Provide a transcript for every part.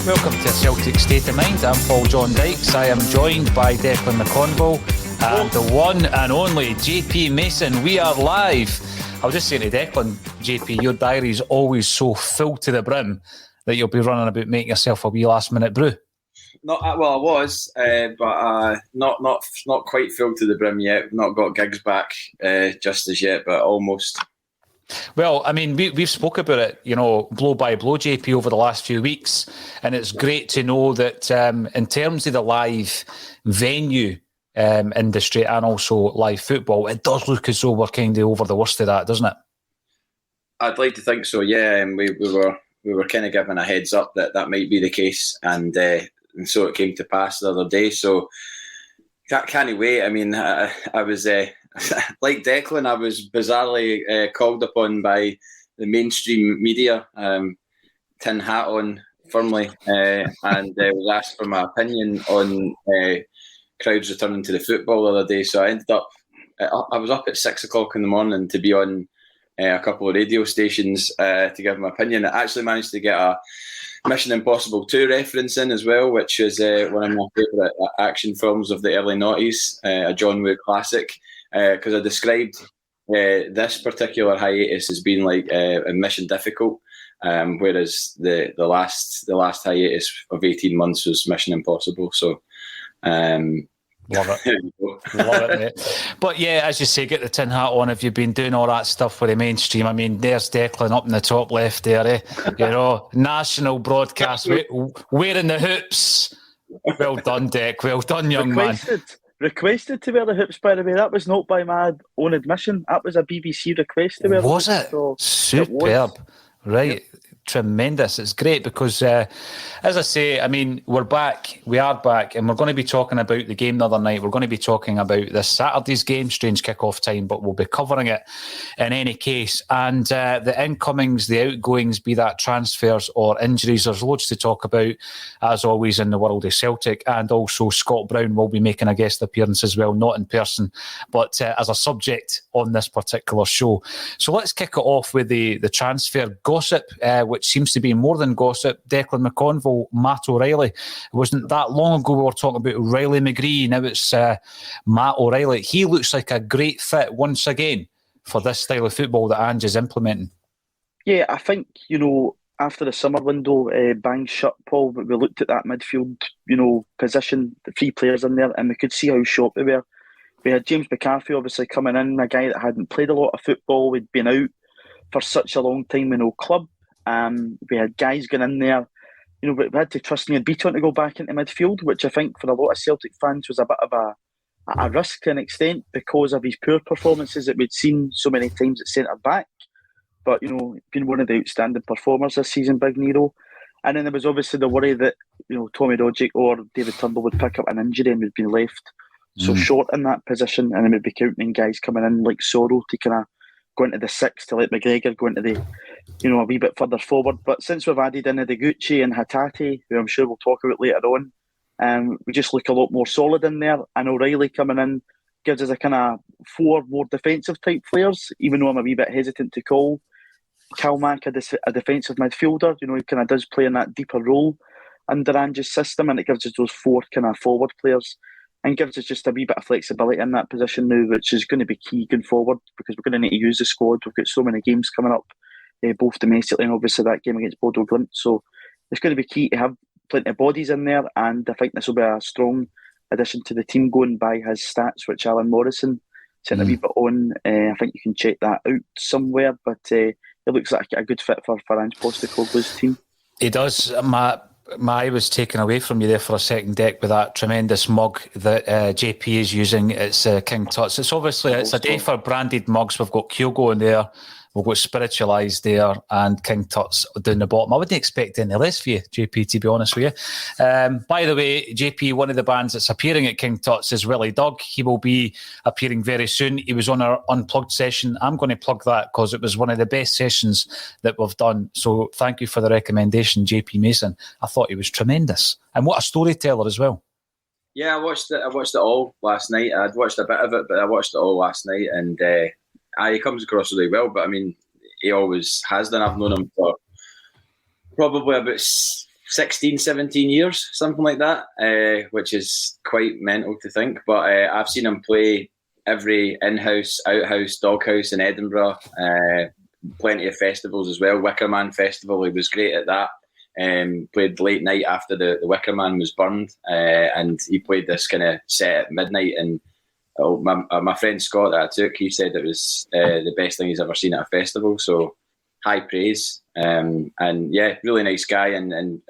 Welcome to Celtic State of Mind. I'm John Dykes. I am joined by Declan McConville and the one and only JP Mason. We are live. I was just saying to Declan, JP, your diary is always so full to the brim that you'll be running about making yourself a wee last minute brew. Not well, I was, but not quite full to the brim yet. Not got gigs back just as yet, but almost. Well, I mean, we've spoke about it, blow by blow, JP, over the last few weeks, and it's great to know that in terms of the live venue industry and also live football, it does look as though we're kind of over the worst of that, doesn't it? I'd like to think so, yeah. And we were kind of given a heads up that might be the case, and so it came to pass the other day. So can't wait. I mean, I was. Like Declan, I was bizarrely called upon by the mainstream media, tin hat on firmly, and was asked for my opinion on crowds returning to the football the other day. So I ended up, I was up at 6 o'clock in the morning to be on a couple of radio stations to give my opinion. I actually managed to get a Mission Impossible 2 reference in as well, which is one of my favourite action films of the early noughties, a John Woo classic. Because I described this particular hiatus as being like a mission difficult, whereas the last hiatus of 18 months was Mission Impossible. So, love it, love it, mate. But yeah, as you say, get the tin hat on. If you've been doing all that stuff with the mainstream, I mean, there's Declan up in the top left there, national broadcast, wearing the hoops. Well done, Dec. Well done, young man. Requested to wear the hoops, by the way. That was not by my own admission. That was a BBC request to wear the hoops. Was it? So superb. Right. Yep. Tremendous. It's great because, as I say, I mean, we're back. We are back, and we're going to be talking about the game the other night. We're going to be talking about this Saturday's game, strange kick-off time, but we'll be covering it in any case. And the incomings, the outgoings, be that transfers or injuries, there's loads to talk about, as always, in the world of Celtic. And also, Scott Brown will be making a guest appearance as well, not in person, but as a subject on this particular show. So let's kick it off with the transfer gossip, which seems to be more than gossip. Declan McConville, Matt O'Riley. It wasn't that long ago we were talking about Riley McGree. Now it's Matt O'Riley. He looks like a great fit once again for this style of football that Ange is implementing. Yeah, I think, after the summer window bang shut, Paul, we looked at that midfield, position, the 3 players in there, and we could see how short they were. We had James McCarthy obviously coming in, a guy that hadn't played a lot of football. We'd been out for such a long time with no club. We had guys going in there. We had to trust Neil Beaton to go back into midfield, which I think for a lot of Celtic fans was a bit of a risk to an extent because of his poor performances that we'd seen so many times at centre-back. But, been one of the outstanding performers this season, Big Nero. And then there was obviously the worry that, Tommy Dojic or David Turnbull would pick up an injury and we'd been left so short in that position, and then we'd be counting guys coming in like Sorrow to kind of go into the 6 to let McGregor go into the, a wee bit further forward. But since we've added in Ideguchi and Hatate, who I'm sure we'll talk about later on, we just look a lot more solid in there. And O'Riley coming in gives us a kind of 4 more defensive type players, even though I'm a wee bit hesitant to call Kalmack a defensive midfielder. He kind of does play in that deeper role under Ange's system, and it gives us those 4 kind of forward players and gives us just a wee bit of flexibility in that position now, which is going to be key going forward because we're going to need to use the squad. We've got so many games coming up, both domestically and obviously that game against Bodo Glimt. So it's going to be key to have plenty of bodies in there, and I think this will be a strong addition to the team going by his stats, which Alan Morrison sent a wee bit on. I think you can check that out somewhere, but it looks like a good fit for Ange Postecoglou's team. He does, Matt. My eye was taken away from you there for a second, Deck, with that tremendous mug that JP is using. It's King Tut's. It's obviously it's a day for branded mugs. We've got Kyogo in there, we've got Spiritualised there, and King Tut's down the bottom. I wouldn't expect any less for you, JP, to be honest with you. By the way, JP, one of the bands that's appearing at King Tut's is Willie Doug. He will be appearing very soon. He was on our Unplugged session. I'm going to plug that because it was one of the best sessions that we've done. So thank you for the recommendation, JP Mason. I thought he was tremendous. And what a storyteller as well. Yeah, I watched it all last night. I'd watched a bit of it, but I watched it all last night, and he comes across really well. But I mean, he always has done. I've known him for probably about 16, 17 years, something like that, which is quite mental to think. But I've seen him play every in-house, out-house, doghouse in Edinburgh, plenty of festivals as well. Wickerman Festival, he was great at that. Played late night after the Wickerman was burned, and he played this kind of set at midnight. And my friend Scott that I took, he said it was the best thing he's ever seen at a festival. So high praise, and yeah, really nice guy, and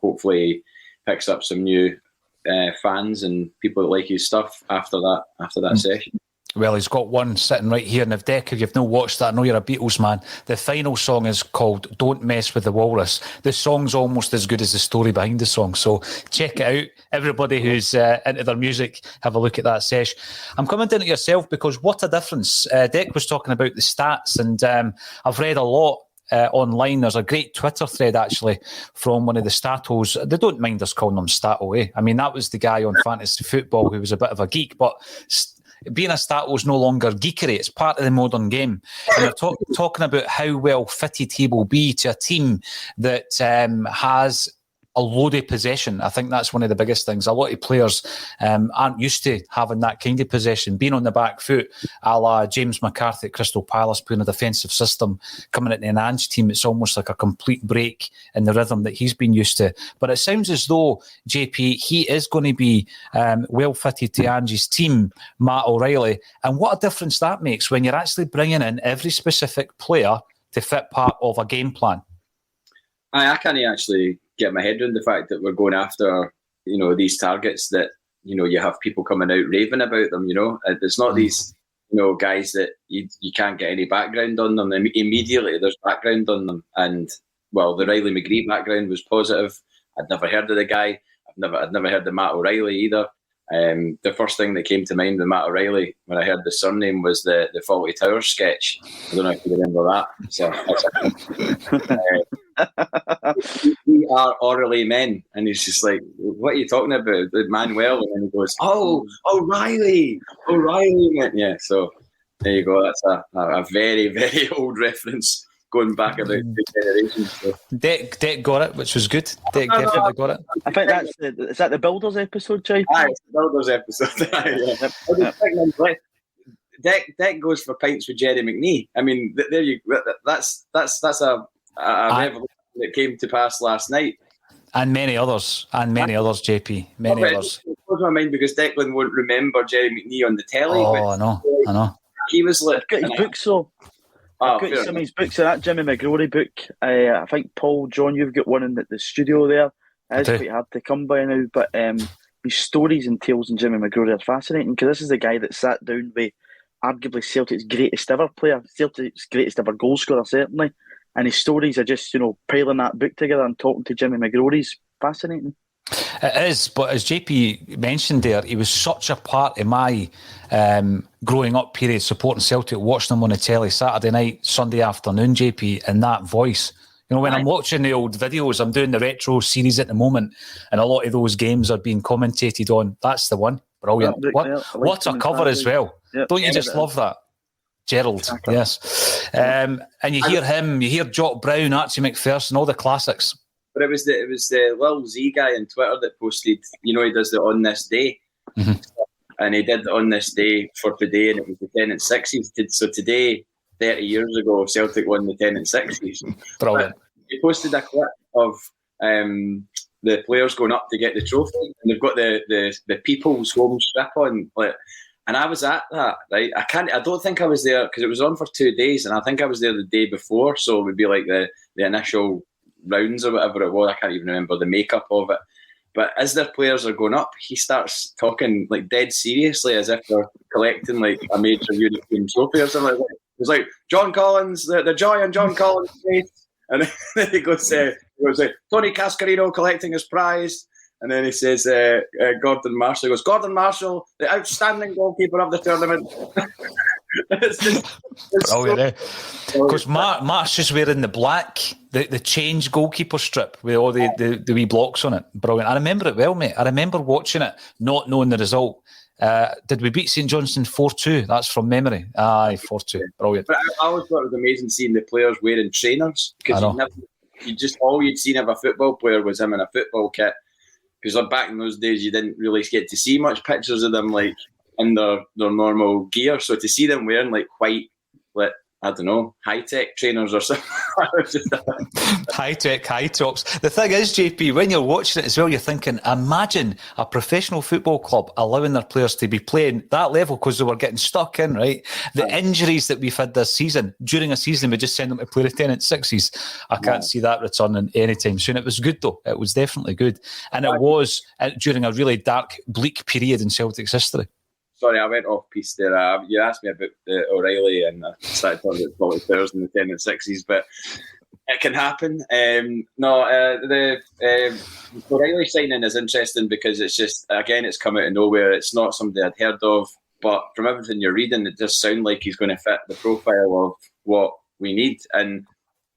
hopefully picks up some new fans and people that like his stuff after that session. Well, he's got one sitting right here. And if you've not watched that, I know you're a Beatles man. The final song is called Don't Mess With The Walrus. The song's almost as good as the story behind the song. So check it out. Everybody who's into their music, have a look at that sesh. I'm coming down to yourself because what a difference. Dec was talking about the stats, and I've read a lot online. There's a great Twitter thread actually from one of the Statos. They don't mind us calling him Stato, eh? I mean, that was the guy on fantasy football who was a bit of a geek, but being a Stato is no longer geekery. It's part of the modern game. And they're talking about how well fitted he will be to a team that has a loaded possession. I think that's one of the biggest things. A lot of players aren't used to having that kind of possession, being on the back foot, a la James McCarthy at Crystal Palace, playing a defensive system, coming into an Ange team. It's almost like a complete break in the rhythm that he's been used to. But it sounds as though, JP, he is going to be well fitted to Ange's team, Matt O'Riley. And what a difference that makes when you're actually bringing in every specific player to fit part of a game plan. I can't actually get my head around the fact that we're going after, these targets that, you have people coming out raving about them, It's not these, guys that you can't get any background on them. Immediately there's background on them. And, well, the Riley McGree background was positive. I'd never heard of the guy. I'd never heard of Matt O'Riley either. The first thing that came to mind with Matt O'Riley when I heard the surname was the Fawlty Towers sketch. I don't know if you remember that. We are O'Reilly men, and he's just like, "What are you talking about, Manuel?" And then he goes, "Oh, O'Reilly, man." Yeah, so there you go. That's a very, very old reference going back about 2 generations. So. Dec got it, which was good. Dec definitely got it. I think is that the Builders episode, Jay? Aye, it's the Builders episode. Dec goes for pints with Jerry McNee. I mean, there you. That's a revolution that came to pass last night. And many others, JP. Many others. It blows my mind because Declan won't remember Jerry McNee on the telly. Oh, I know. He was like... I've got his books, though. I've got some of his books. That Jimmy McGrory book. I think, Paul, John, you've got one in the studio there. It's quite hard to come by now, but his stories and tales in Jimmy McGrory are fascinating because this is the guy that sat down with arguably Celtic's greatest ever player, Celtic's greatest ever goal scorer, certainly. And his stories are just, piling that book together and talking to Jimmy McGrory's fascinating. It is, but as JP mentioned there, he was such a part of my growing up period, supporting Celtic, watching them on the telly Saturday night, Sunday afternoon, JP, and that voice. When I'm watching the old videos, I'm doing the retro series at the moment, and a lot of those games are being commentated on. That's the one. Brilliant. What a cover as well. Yep. Don't you just love that? Gerald, exactly. Yes. And you hear him, you hear Jock Brown, Archie McPherson, all the classics. But it was the Lil Z guy on Twitter that posted, he does the On This Day. Mm-hmm. And he did On This Day for today, and it was the 10 and 6s. So today, 30 years ago, Celtic won the 10 and 6s. Brilliant. He posted a clip of the players going up to get the trophy, and they've got the People's Home strip on, and I was at that, right? I don't think I was there because it was on for 2 days, and I think I was there the day before, so it would be like the initial rounds or whatever it was. I can't even remember the makeup of it. But as their players are going up, he starts talking dead seriously as if they're collecting a major European trophy or something like that. It was like, John Collins, the joy on John Collins' face. And then he goes, Tony Cascarino collecting his prize. And then he says, Gordon Marshall. He goes, Gordon Marshall, the outstanding goalkeeper of the tournament. Because Mark's just wearing the black, the change goalkeeper strip with all the wee blocks on it. Brilliant. I remember it well, mate. I remember watching it, not knowing the result. Did we beat St Johnstone 4-2? That's from memory. Aye, 4-2. Brilliant. But I always thought it was amazing seeing the players wearing trainers because all you'd seen of a football player was him in a football kit. Because back in those days, you didn't really get to see much pictures of them like in their normal gear. So to see them wearing like white, like, I don't know, high-tech trainers or something. High-tech, high tops. The thing is, JP, when you're watching it as well, you're thinking, imagine a professional football club allowing their players to be playing that level because they were getting stuck in, right? The injuries that we've had this season, during a season, we just send them to play Lieutenant Sixes. I can't see that returning anytime soon. It was good, though. It was definitely good. And it was during a really dark, bleak period in Celtic's history. Sorry, I went off piece there. You asked me about the O'Riley and I started talking about quality players in the 10 and 60s, but it can happen. The O'Riley signing is interesting because it's just, again, it's come out of nowhere. It's not somebody I'd heard of, but from everything you're reading, it does sound like he's going to fit the profile of what we need. And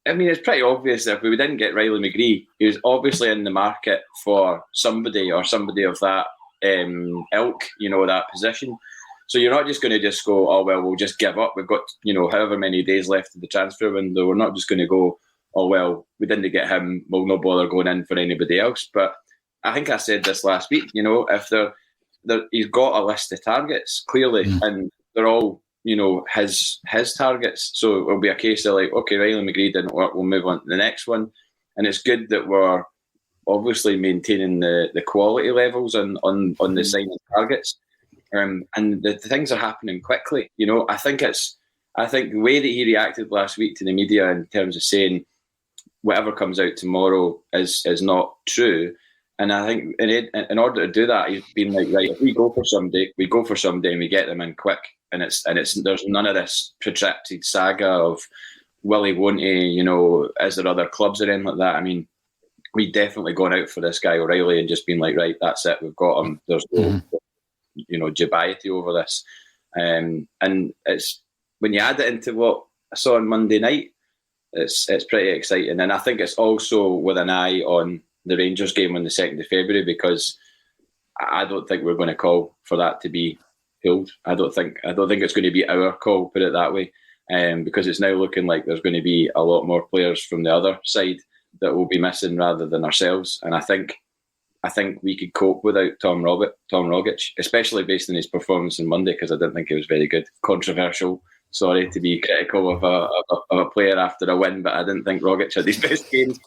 I mean, it's pretty obvious that if we didn't get Riley McGree, he was obviously in the market for somebody or somebody of that ilk, that position. So you're not just going to just go, oh, well, we'll just give up. We've got, however many days left of the transfer window. We're not just going to go, oh, well, we didn't get him. We'll not bother going in for anybody else. But I think I said this last week, if he's got a list of targets, clearly, and they're all, his targets. So it'll be a case of like, okay, Riley McGree didn't work. We'll move on to the next one. And it's good that we're obviously maintaining the quality levels on the signing targets, and the things are happening quickly. I think the way that he reacted last week to the media in terms of saying whatever comes out tomorrow is not true. And I think in order to do that, he's been like, right, if we go for somebody and we get them in quick, and it's there's none of this protracted saga of will he, won't he, is there other clubs or anything like that. I mean, we definitely gone out for this guy O'Riley and just been like, right, that's it, we've got him. There's no, dubiety over this. And it's when you add it into what I saw on Monday night, it's pretty exciting. And I think it's also with an eye on the Rangers game on the 2nd of February, because I don't think we're going to call for that to be pulled. I don't think it's going to be our call, put it that way, because it's now looking like there's going to be a lot more players from the other side that will be missing rather than ourselves. And I think we could cope without Tom Rogic, especially based on his performance on Monday, because I didn't think he was very good. Controversial, sorry to be critical of a player after a win, but I didn't think Rogic had his best games.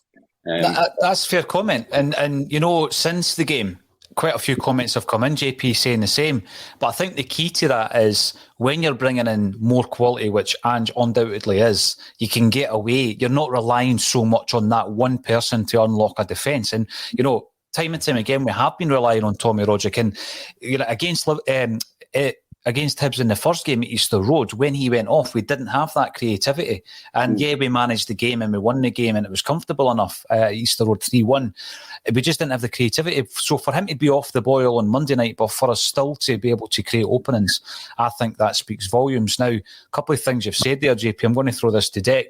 That's a fair comment. And since the game, quite a few comments have come in, JP, saying the same. But I think the key to that is when you're bringing in more quality, which Ange undoubtedly is, you can get away. You're not relying so much on that one person to unlock a defence. And, time and time again, we have been relying on Tommy Rogic. And, against Hibs in the first game at Easter Road, when he went off, we didn't have that creativity. And we managed the game and we won the game and it was comfortable enough. Easter Road 3-1. We just didn't have the creativity. So for him to be off the boil on Monday night, but for us still to be able to create openings, I think that speaks volumes. Now, a couple of things you've said there, JP, I'm going to throw this to Deck.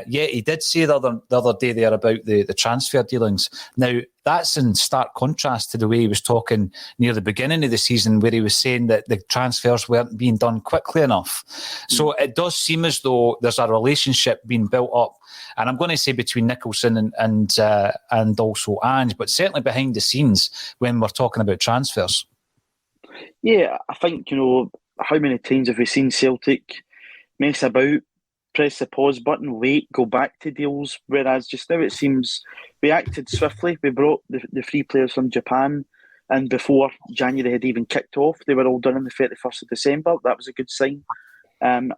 He did say the other day there about the transfer dealings. Now, that's in stark contrast to the way he was talking near the beginning of the season, where he was saying that the transfers weren't being done quickly enough. So it does seem as though there's a relationship being built up, and I'm going to say between Nicholson and also Ange, but certainly behind the scenes when we're talking about transfers. Yeah, I think, how many times have we seen Celtic mess about, press the pause button, wait, go back to deals, whereas just now it seems we acted swiftly. We brought the 3 players from Japan, and before January had even kicked off, they were all done on the 31st of December. That was a good sign. I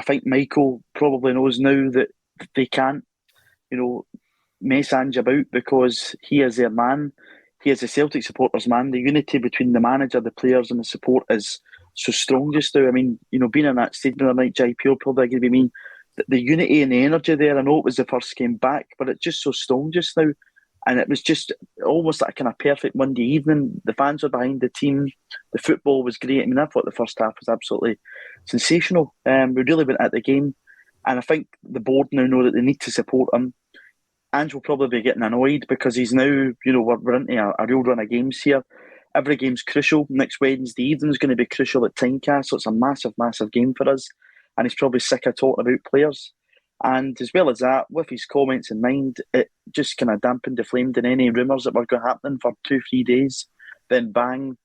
think Michael probably knows now that they can't, mess Ange about, because he is their man. He is the Celtic supporters' man. The unity between the manager, the players and the support is so strong just now. I mean, being in that stadium the other night, JP will probably agree with me, the unity and the energy there, I know it was the first game back, but it's just so strong just now. And it was just almost like a kind of perfect Monday evening. The fans were behind the team. The football was great. I mean, I thought the first half was absolutely sensational. We really went at the game. And I think the board now know that they need to support him. Ange will probably be getting annoyed because he's now, we're into a real run of games here. Every game's crucial. Next Wednesday evening is going to be crucial at Tynecastle. It's a massive, massive game for us. And he's probably sick of talking about players. And as well as that, with his comments in mind, it just kind of dampened the flame in any rumours that were going to happen for 2-3 days. Then bang,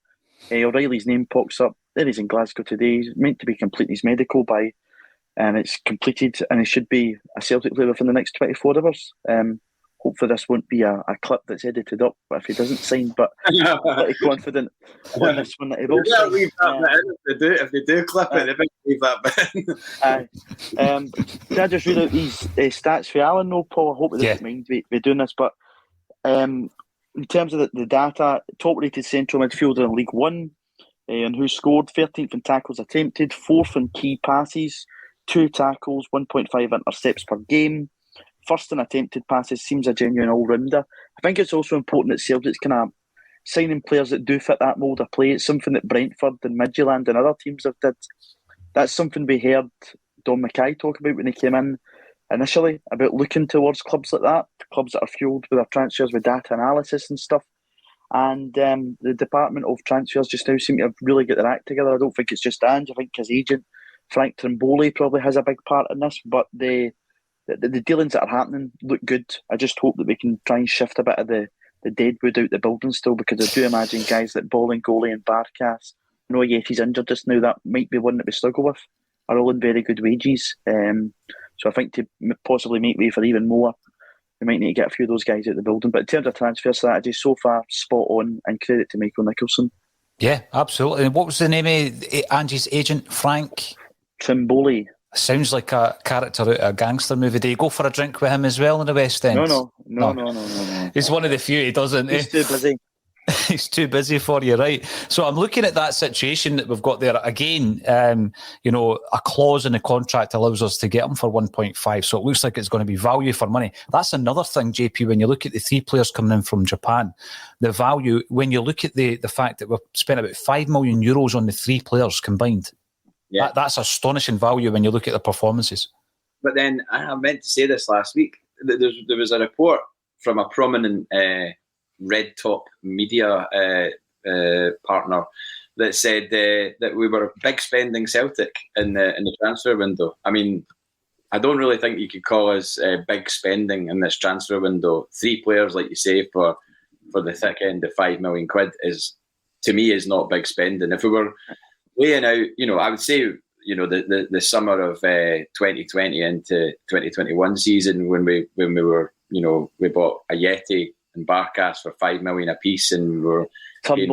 O'Reilly's name pops up. There he's in Glasgow today. He's meant to be completing his medical by, and it's completed, and he should be a Celtic player within the next 24 hours. Hopefully this won't be a clip that's edited up if he doesn't sign, but I'm pretty confident on this one that he will sign. Leave that bit in. If they do clip it, they might leave that bit. Can I just read out these stats for Alan? No, Paul, I hope they don't mind me doing this, but in terms of the data, top-rated central midfielder in League One, and who scored 13th in tackles attempted, 4th in key passes, 2 tackles, 1.5 intercepts per game. First in attempted passes, seems a genuine all-rounder. I think it's also important that Celtic's kind of signing players that do fit that mould of play. It's something that Brentford and Midtjylland and other teams have did. That's something we heard Don Mackay talk about when he came in initially, about looking towards clubs like that, clubs that are fueled with their transfers with data analysis and stuff. And the Department of Transfers just now seem to have really got their act together. I don't think it's just Ange. I think his agent, Frank Trimboli, probably has a big part in this, but the dealings that are happening look good. I just hope that we can try and shift a bit of the deadwood out the building still, because I do imagine guys like Bolling, Goalie and Barkas, I know Yeti's injured just now, that might be one that we struggle with, are all in very good wages. So I think to possibly make way for even more, we might need to get a few of those guys out the building. But in terms of transfer strategy, so far, spot on, and credit to Michael Nicholson. Yeah, absolutely. And what was the name of Angie's agent, Frank? Trimboli. Sounds like a character out of a gangster movie. Do you go for a drink with him as well in the West End? No. He's one of the few, he doesn't. He's too busy. He's too busy for you, right? So I'm looking at that situation that we've got there. Again, a clause in the contract allows us to get him for 1.5, so it looks like it's going to be value for money. That's another thing, JP, when you look at the 3 players coming in from Japan, the value, when you look at the fact that we've spent about €5 million on the 3 players combined, that's astonishing value when you look at the performances. But then, I meant to say this last week, there was a report from a prominent red top media partner that said that we were big spending Celtic in the transfer window. I mean, I don't really think you could call us big spending in this transfer window. 3 players, like you say, for the thick end of £5 million is, to me, is not big spending. If we were laying out, I would say, the summer of 2020 into 2021 season, when we were, we bought a Yeti and Barkas for $5 million a piece, and we were big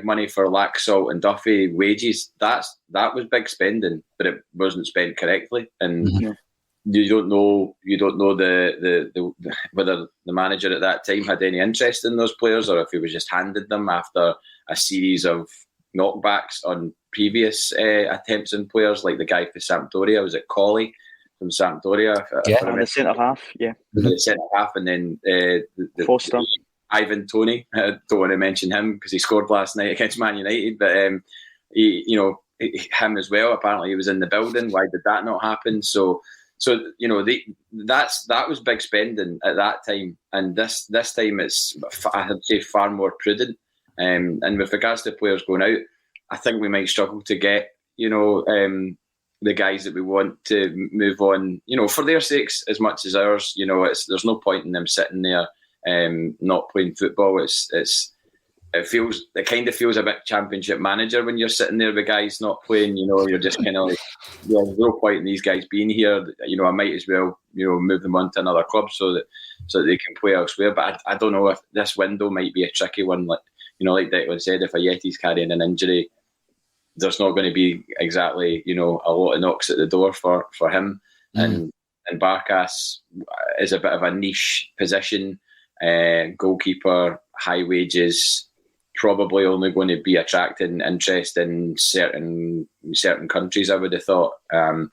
money for Laxalt and Duffy wages. That was big spending, but it wasn't spent correctly, and you don't know the whether the manager at that time had any interest in those players, or if he was just handed them after a series of knockbacks on previous attempts on players, like the guy for Sampdoria. Was it Colley from Sampdoria? And the centre half, the centre half, and then the Foster, Ivan Toney. I don't want to mention him because he scored last night against Man United, but him as well. Apparently, he was in the building. Why did that not happen? So that was big spending at that time, and this time it's, I'd say, far more prudent. And with regards to players going out, I think we might struggle to get the guys that we want to move on, for their sakes as much as ours. There's no point in them sitting there not playing football. It kind of feels a bit Championship Manager when you're sitting there with guys not playing. You're just kind of like, there's no point in these guys being here. I might as well move them on to another club so that they can play elsewhere. But I don't know if this window might be a tricky one. Like Declan said, if a Yeti's carrying an injury, there's not going to be exactly a lot of knocks at the door for him. And Barkas is a bit of a niche position, goalkeeper, high wages, probably only going to be attracting interest in certain countries, I would have thought. And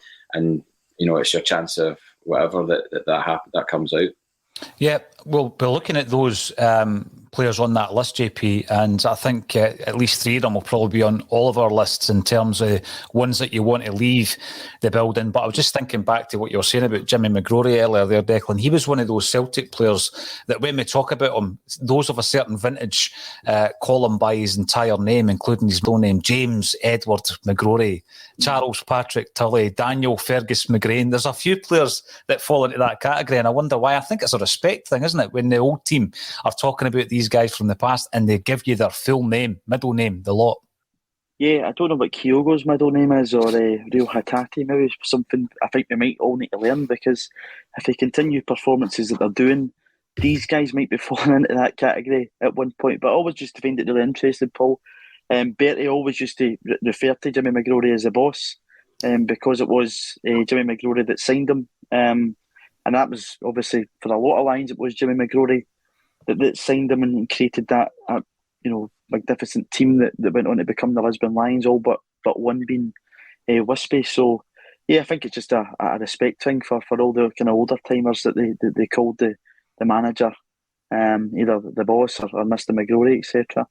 it's your chance of whatever that comes out. Yeah, well, we're looking at those players on that list, JP, and I think at least 3 of them will probably be on all of our lists in terms of ones that you want to leave the building. But I was just thinking back to what you were saying about Jimmy McGrory earlier there, Declan. He was one of those Celtic players that when we talk about him, those of a certain vintage call him by his entire name, including his middle name, James Edward McGrory, Charles Patrick Tully, Daniel Fergus McGrain. There's a few players that fall into that category, and I wonder why. I think it's a respect thing, isn't it? When the old team are talking about these guys from the past and they give you their full name, middle name, the lot. Yeah, I don't know what Kyogo's middle name is, or Real Hatati, maybe something I think we might all need to learn, because if they continue performances that they're doing, these guys might be falling into that category at one point. But I always just find it really interesting, Paul. Bertie always used to refer to Jimmy McGrory as a boss, because it was Jimmy McGrory that signed him. And that was obviously, for a lot of lines, it was Jimmy McGrory that signed him and created that magnificent team that went on to become the Lisbon Lions, all but one being Wispy. So yeah, I think it's just a respect thing for all the kind of older timers that they called the manager, either the boss or Mr. McGrory, etc.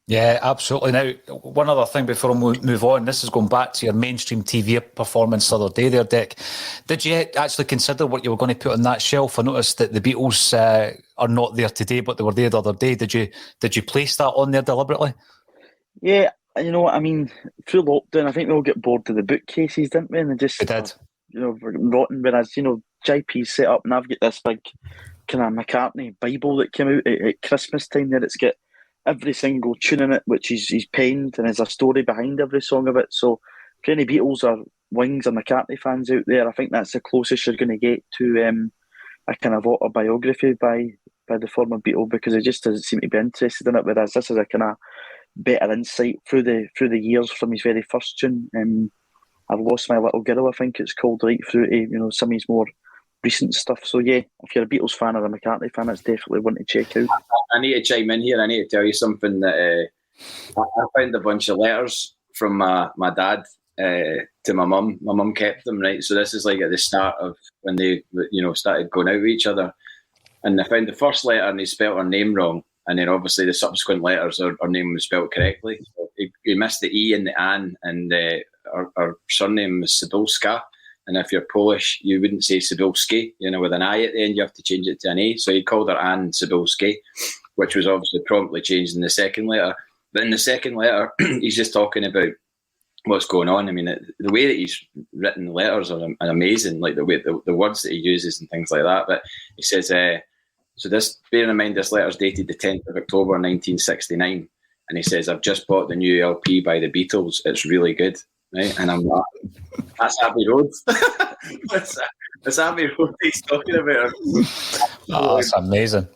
Yeah, absolutely. Now, one other thing before I move on, this is going back to your mainstream TV performance the other day there, Dick. Did you actually consider what you were going to put on that shelf? I noticed that the Beatles are not there today, but they were there the other day. Did you place that on there deliberately? Yeah, you know, I mean, through lockdown, I think we all get bored of the bookcases, didn't we? And they just, we did. Rotten. Whereas, JP set up, and I've got this big kind of McCartney Bible that came out at Christmas time there. It's got every single tune in it, which he's penned, and there's a story behind every song of it. So for any Beatles or Wings or McCartney fans out there, I think that's the closest you're going to get to a kind of autobiography by the former Beatle, because he just doesn't seem to be interested in it, whereas this is a kind of better insight through the years from his very first tune. I've Lost My Little Girl, I think it's called, right through to some of his more recent stuff. So yeah, if you're a Beatles fan or a McCartney fan, it's definitely one to check out. I need to chime in here. I need to tell you something that I found a bunch of letters from my dad to my mum. My mum kept them, right? So this is like at the start of when they started going out with each other. And I found the first letter and he spelt her name wrong. And then obviously the subsequent letters, her name was spelt correctly. So he missed the E and the An, and her surname was Cybulska. And if you're Polish, you wouldn't say Cybulski, with an I at the end. You have to change it to an A. So he called her Anne Cybulski, which was obviously promptly changed in the second letter. But in the second letter, he's just talking about what's going on. I mean, the way that he's written the letters are amazing, like the way the words that he uses and things like that. But he says, so this, bearing in mind this letter's dated the 10th of October 1969, and he says, I've just bought the new LP by the Beatles. It's really good. Right? And I'm like, that's Abbey Road. that's Abbey Road he's talking about. Oh, that's amazing.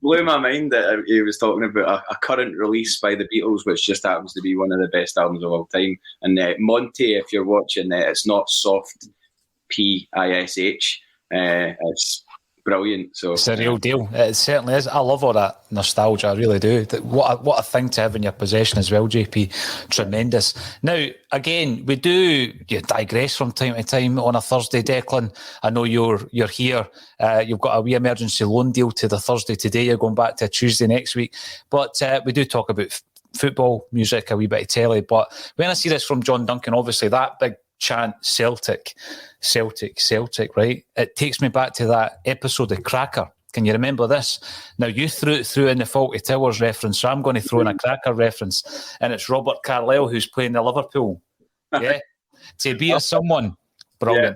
Blew my mind that he was talking about a current release by the Beatles, which just happens to be one of the best albums of all time. And Monty, if you're watching, it's not soft Pish. It's brilliant. So it's a real deal. It certainly is. I love all that nostalgia. I really do. What a thing to have in your possession as well, JP. Tremendous. Now, again, we do digress from time to time on a Thursday, Declan. I know you're here. You've got a wee emergency loan deal to the Thursday today. You're going back to a Tuesday next week. But we do talk about football, music, a wee bit of telly. But when I see this from John Duncan, obviously that big chant, Celtic, right? It takes me back to that episode of Cracker. Can you remember this? Now, you threw in the Fawlty Towers reference, so I'm going to throw in a Cracker reference, and it's Robert Carlyle who's playing the Liverpool. Yeah? To be a someone. Brilliant. Yeah,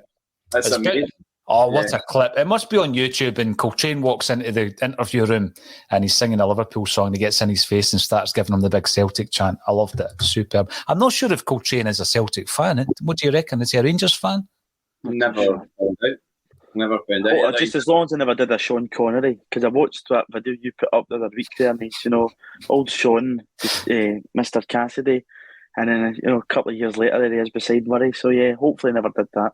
that's amazing. Oh, what a clip. It must be on YouTube, and Coltrane walks into the interview room and he's singing a Liverpool song. He gets in his face and starts giving him the big Celtic chant. I loved it. Superb. I'm not sure if Coltrane is a Celtic fan. What do you reckon? Is he a Rangers fan? Never found out. Just as long as I never did a Sean Connery, because I watched that video you put up the other week there, and he's, old Sean, Mr. Cassidy, and then, a couple of years later, there he is beside Murray. So, yeah, hopefully never did that.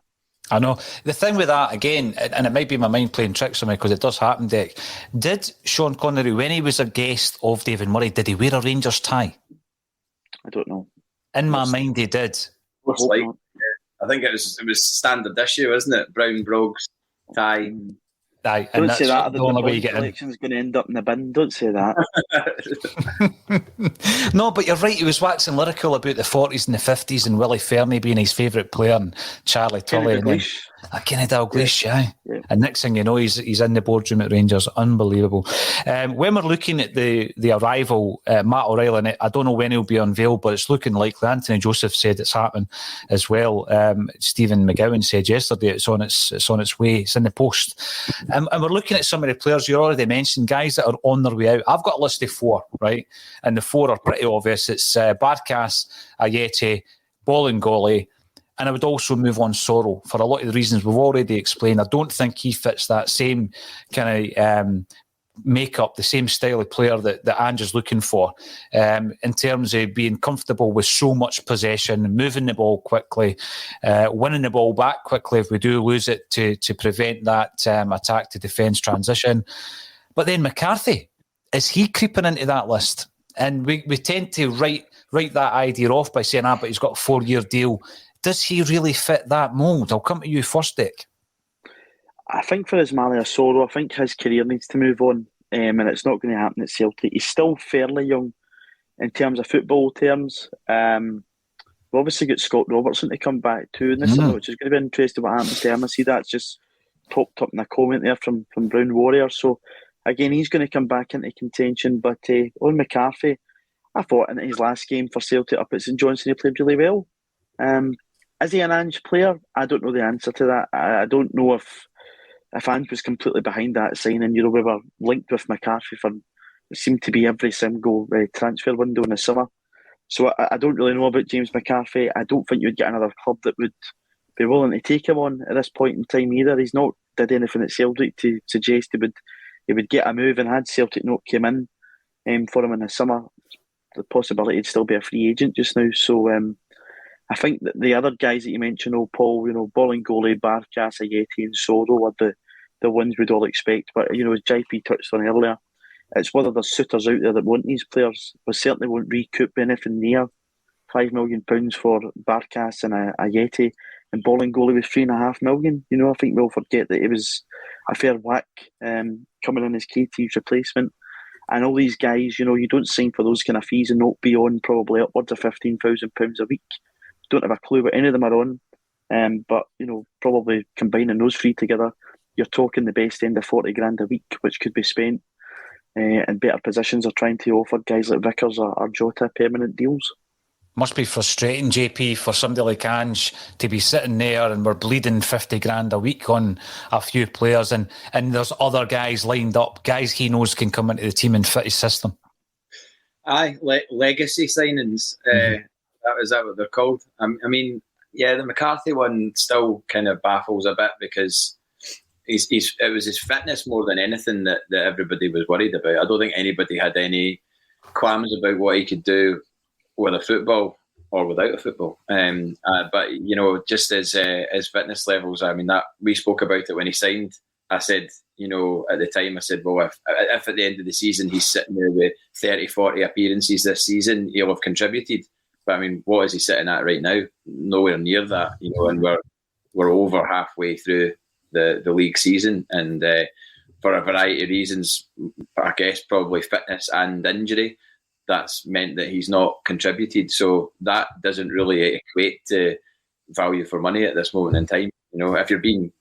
I know. The thing with that, again, and it might be my mind playing tricks on me because it does happen, Dick, did Sean Connery, when he was a guest of David Murray, did he wear a Rangers tie? I don't know. In my mind, he did. I think it was standard issue, wasn't it? Brown brogues, tie. Aye, Don't and say that's that. the only way you get in. Election's going to end up in the bin. Don't say that. No, but you're right. He was waxing lyrical about the 40s and the 50s and Willie Fernie being his favourite player and Charlie Tully. Kenny Dalglish, yeah. And next thing you know, he's in the boardroom at Rangers. Unbelievable. When we're looking at the arrival, Matt O'Riley, I don't know when he'll be unveiled, but it's looking likely. Anthony Joseph said it's happening as well. Stephen McGowan said yesterday it's on its way. It's in the post. And we're looking at some of the players you already mentioned, guys that are on their way out. I've got a list of 4, right? And the 4 are pretty obvious. It's Barkas, Ayete, Bolingoli, and I would also move on Sorrell for a lot of the reasons we've already explained. I don't think he fits that same kind of makeup, the same style of player that Ange is looking for in terms of being comfortable with so much possession, moving the ball quickly, winning the ball back quickly if we do lose it to prevent that attack to defence transition. But then McCarthy, is he creeping into that list? And we tend to write that idea off by saying, but he's got a 4-year deal. Does he really fit that mould? I'll come to you first, Dick. I think for Ismaila Soro, I think his career needs to move on, and it's not going to happen at Celtic. He's still fairly young in terms of football terms. We've obviously got Scott Robertson to come back to in this summer, which is going to be interesting what happens to him. I see that's just popped up in a comment there from Brown Warrior. So again, he's going to come back into contention. But on McCarthy, I thought in his last game for Celtic up at St Johnstone, he played really well. Is he an Ange player? I don't know the answer to that. I don't know if Ange was completely behind that signing. You know, we were linked with McCarthy for it seemed to be every single transfer window in the summer. So I don't really know about James McCarthy. I don't think you'd get another club that would be willing to take him on at this point in time either. He's not did anything at Celtic to suggest he would get a move, and had Celtic not came in for him in the summer, the possibility he'd still be a free agent just now. So I think that the other guys that you mentioned, Paul, Bolingoli, Barkas, Ayete and Sorrell are the ones we'd all expect. But, as JP touched on earlier, it's whether there's suitors out there that want these players. We certainly won't recoup anything near £5 million for Barkas and Ayete, and Bolingoli was $3.5 million. I think we'll forget that it was a fair whack coming in as KT's replacement. And all these guys, you don't sign for those kind of fees and not be on probably upwards of £15,000 a week. Don't have a clue what any of them are on, but probably combining those 3 together, you're talking the best end of 40 grand a week, which could be spent in better positions or trying to offer guys like Vickers or Jota permanent deals. Must be frustrating, JP, for somebody like Ange to be sitting there and we're bleeding 50 grand a week on a few players, and there's other guys lined up, guys he knows can come into the team and fit his system. Aye, legacy signings. Is that what they're called? I mean, the McCarthy one still kind of baffles a bit because it was his fitness more than anything that everybody was worried about. I don't think anybody had any qualms about what he could do with a football or without a football. But just as fitness levels, I mean, that we spoke about it when he signed. I said, at the time, I said, well, if at the end of the season he's sitting there with 30, 40 appearances this season, he'll have contributed. But I mean, what is he sitting at right now? Nowhere near that, and we're over halfway through the league season, and for a variety of reasons, I guess probably fitness and injury, that's meant that he's not contributed. So that doesn't really equate to value for money at this moment in time. If you're being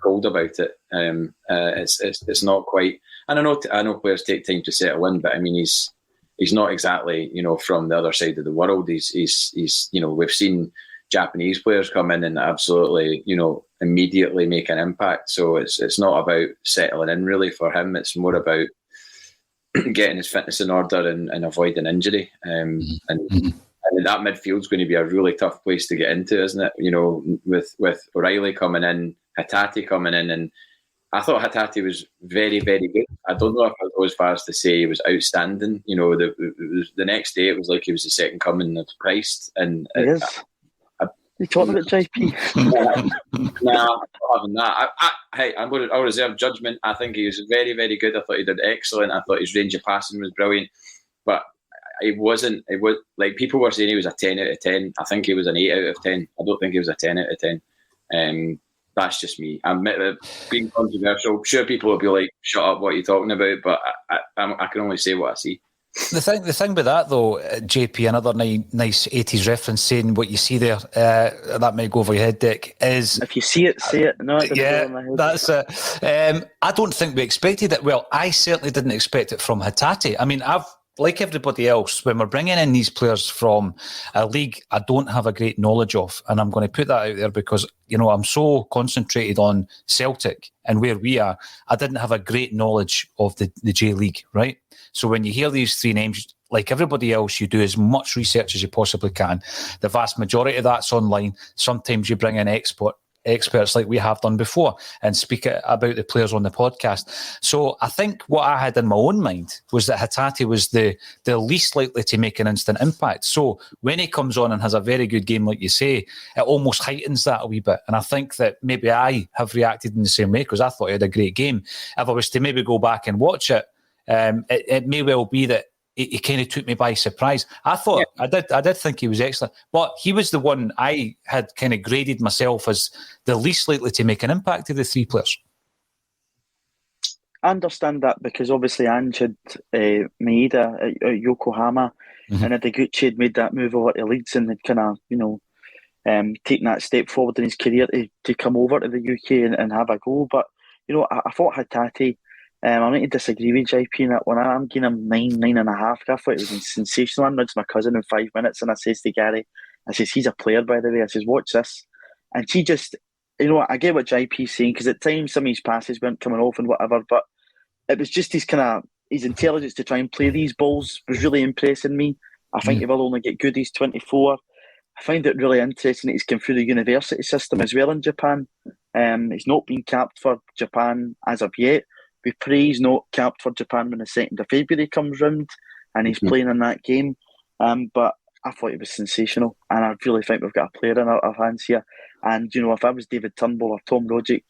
cold about it, it's not quite. And I know players take time to settle in, but I mean he's not exactly from the other side of the world. He's we've seen Japanese players come in and absolutely immediately make an impact. So it's not about settling in really for him. It's more about getting his fitness in order and avoiding injury. And that midfield's going to be a really tough place to get into, isn't it? With O'Riley coming in, Hatate coming in, and I thought Hatate was very, very good. I don't know if I'd go as far as to say he was outstanding. The next day it was like he was the second coming of Christ. And you talking about JP? Nah, not having that. I'll reserve judgment. I think he was very, very good. I thought he did excellent. I thought his range of passing was brilliant. But it was like people were saying he was a 10 out of 10. I think he was an 8 out of 10. I don't think he was a 10 out of 10. That's just me. I'm being controversial. I'm sure people will be like, "Shut up! What are you talking about?" But I can only say what I see. The thing with that though, JP, another nice 80s reference saying what you see there, that might go over your head, Dick, is... If you see it, say it. No, it didn't go over my head. That's it. I don't think we expected it. Well, I certainly didn't expect it from Hatate. I mean, like everybody else, when we're bringing in these players from a league I don't have a great knowledge of, and I'm going to put that out there because, I'm so concentrated on Celtic and where we are, I didn't have a great knowledge of the J League, right? So when you hear these three names, like everybody else, you do as much research as you possibly can. The vast majority of that's online. Sometimes you bring in experts like we have done before and speak about the players on the podcast. So I think what I had in my own mind was that Hatate was the least likely to make an instant impact. So when he comes on and has a very good game, like you say, it almost heightens that a wee bit. And I think that maybe I have reacted in the same way because I thought he had a great game. If I was to maybe go back and watch it, it may well be that he kind of took me by surprise. I thought, yeah. I did think he was excellent, but he was the one I had kind of graded myself as the least likely to make an impact of the three players. I understand that because obviously Ange had Maeda at Yokohama, and Ideguchi had made that move over to Leeds and had kind of, taken that step forward in his career to come over to the UK and have a go. But, I thought Hatate, I'm going to disagree with JP in that one. I'm giving him 9.5. I thought it was sensational. I nudged my cousin in 5 minutes and I says to Gary, he's a player, by the way. I says, watch this. And she just, I get what JP's saying because at times some of his passes weren't coming off and whatever, but it was just his intelligence to try and play these balls was really impressing me. I think he will only get good. He's 24. I find it really interesting that he's come through the university system as well in Japan. He's not been capped for Japan as of yet. We pray he's not capped for Japan when the 2nd of February comes round and he's playing in that game. But I thought it was sensational and I really think we've got a player in our hands here. And, if I was David Turnbull or Tom Rogic,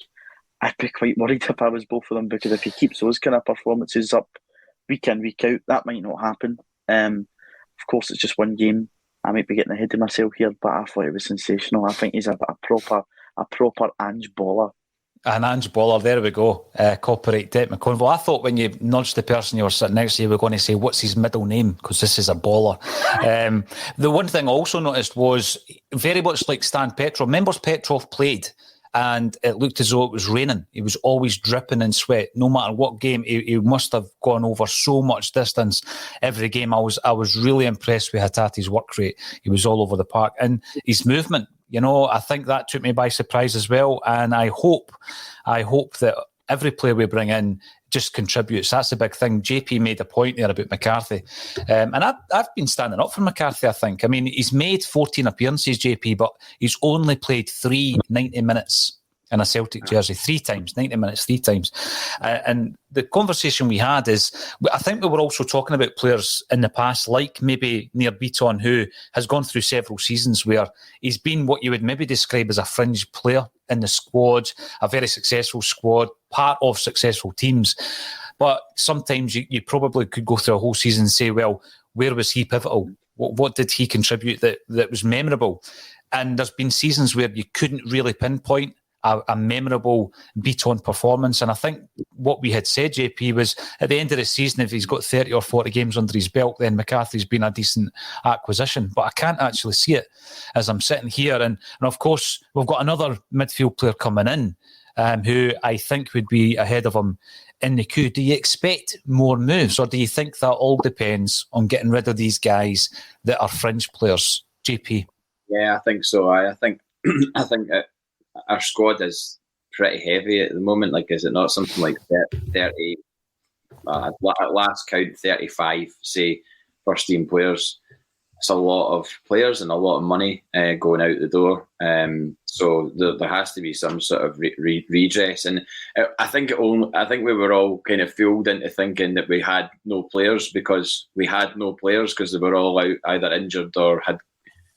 I'd be quite worried if I was both of them because if he keeps those kind of performances up week in, week out, that might not happen. Of course, it's just one game. I might be getting ahead of myself here, but I thought it was sensational. I think he's a proper Ange baller. An Ange baller, there we go. Copyright Dick McConville. I thought when you nudged the person you were sitting next to, you were going to say, what's his middle name? Because this is a baller. The one thing I also noticed was very much like Stan Petrov. Remember Petrov played and it looked as though it was raining. He was always dripping in sweat. No matter what game, he must have gone over so much distance every game. I was really impressed with Hatate's work rate. He was all over the park. And his movement, I think that took me by surprise as well. And I hope that every player we bring in just contributes. That's the big thing. JP made a point there about McCarthy. And I've been standing up for McCarthy, I think. I mean, he's made 14 appearances, JP, but he's only played 3 90 minutes in a Celtic jersey 3 times, 90 minutes 3 times. And the conversation we had is, I think we were also talking about players in the past, like maybe Nir Bitton, who has gone through several seasons where he's been what you would maybe describe as a fringe player in the squad, a very successful squad, part of successful teams. But sometimes you probably could go through a whole season and say, well, where was he pivotal? What did he contribute that was memorable? And there's been seasons where you couldn't really pinpoint a memorable beat-on performance. And I think what we had said, JP, was at the end of the season, if he's got 30 or 40 games under his belt, then McCarthy's been a decent acquisition. But I can't actually see it as I'm sitting here. And of course, we've got another midfield player coming in who I think would be ahead of him in the queue. Do you expect more moves, or do you think that all depends on getting rid of these guys that are fringe players, JP? Yeah, I think so. I think our squad is pretty heavy at the moment. Like, is it not something like 30? At last count, 35. Say first team players. It's a lot of players and a lot of money going out the door. So there has to be some sort of redress. And I think we were all kind of fooled into thinking that we had no players because they were all out either injured or had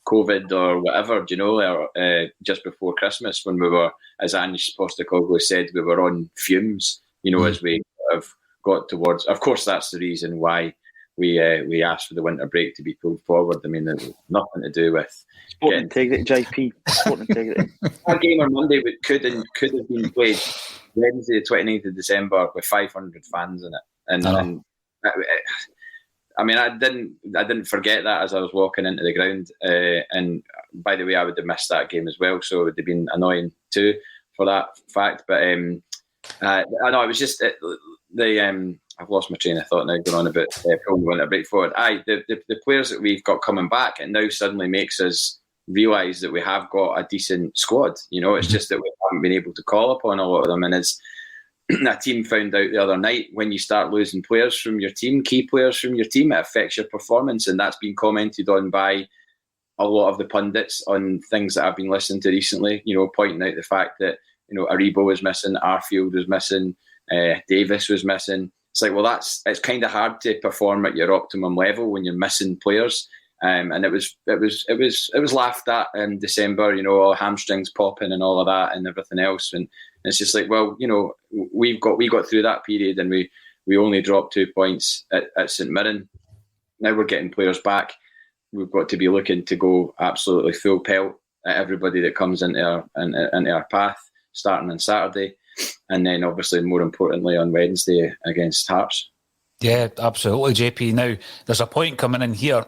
COVID or whatever, or just before Christmas when we were, as Ange Postecoglou said, we were on fumes, as we have got towards. Of course, that's the reason why we asked for the winter break to be pulled forward. I mean, it was nothing to do with sport integrity, JP. Sport integrity. That game on Monday could have been played Wednesday, the 29th of December, with 500 fans in it, and I mean, I didn't forget that as I was walking into the ground. And by the way, I would have missed that game as well, so it would have been annoying too for that fact. But I know it was just I've lost my train of thought now, going on about pulling the winter break forward. The players that we've got coming back, it now suddenly makes us realise that we have got a decent squad. You know, it's just that we haven't been able to call upon a lot of them, and it's. A team found out the other night, when you start losing players from your team, key players from your team, it affects your performance, and that's been commented on by a lot of the pundits on things that I've been listening to recently, you know, pointing out the fact that, you know, Aribo was missing, Arfield was missing, Davis was missing. It's like, well, it's kind of hard to perform at your optimum level when you're missing players. And it was laughed at in December, you know, all hamstrings popping and all of that and everything else. And it's just like, well, you know, we got through that period, and we only dropped 2 points at St Mirren. Now we're getting players back. We've got to be looking to go absolutely full pelt at everybody that comes into our path, starting on Saturday, and then obviously more importantly on Wednesday against Hearts. Yeah, absolutely, JP. Now, there's a point coming in here.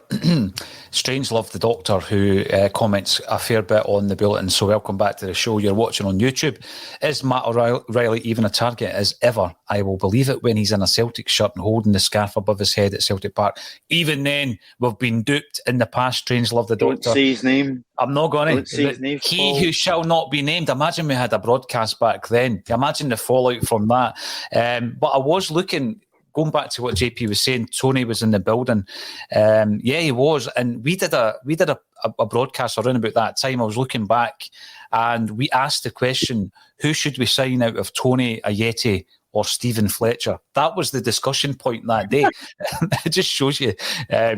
Strangelove the Doctor, who comments a fair bit on the Bulletin, so welcome back to the show. You're watching on YouTube. Is Matt O'Riley even a target as ever? I will believe it when he's in a Celtic shirt and holding the scarf above his head at Celtic Park. Even then, we've been duped in the past. Strangelove the Doctor. Don't say his name. I'm not going to. Don't say his name. He who shall not be named. Imagine we had a broadcast back then. Imagine the fallout from that. But I was looking... Going back to what JP was saying, Tony was in the building. Yeah, he was, and we did a broadcast around about that time. I was looking back, and we asked the question: who should we sign out of Tony, Ajeti, or Stephen Fletcher? That was the discussion point that day. It just shows you,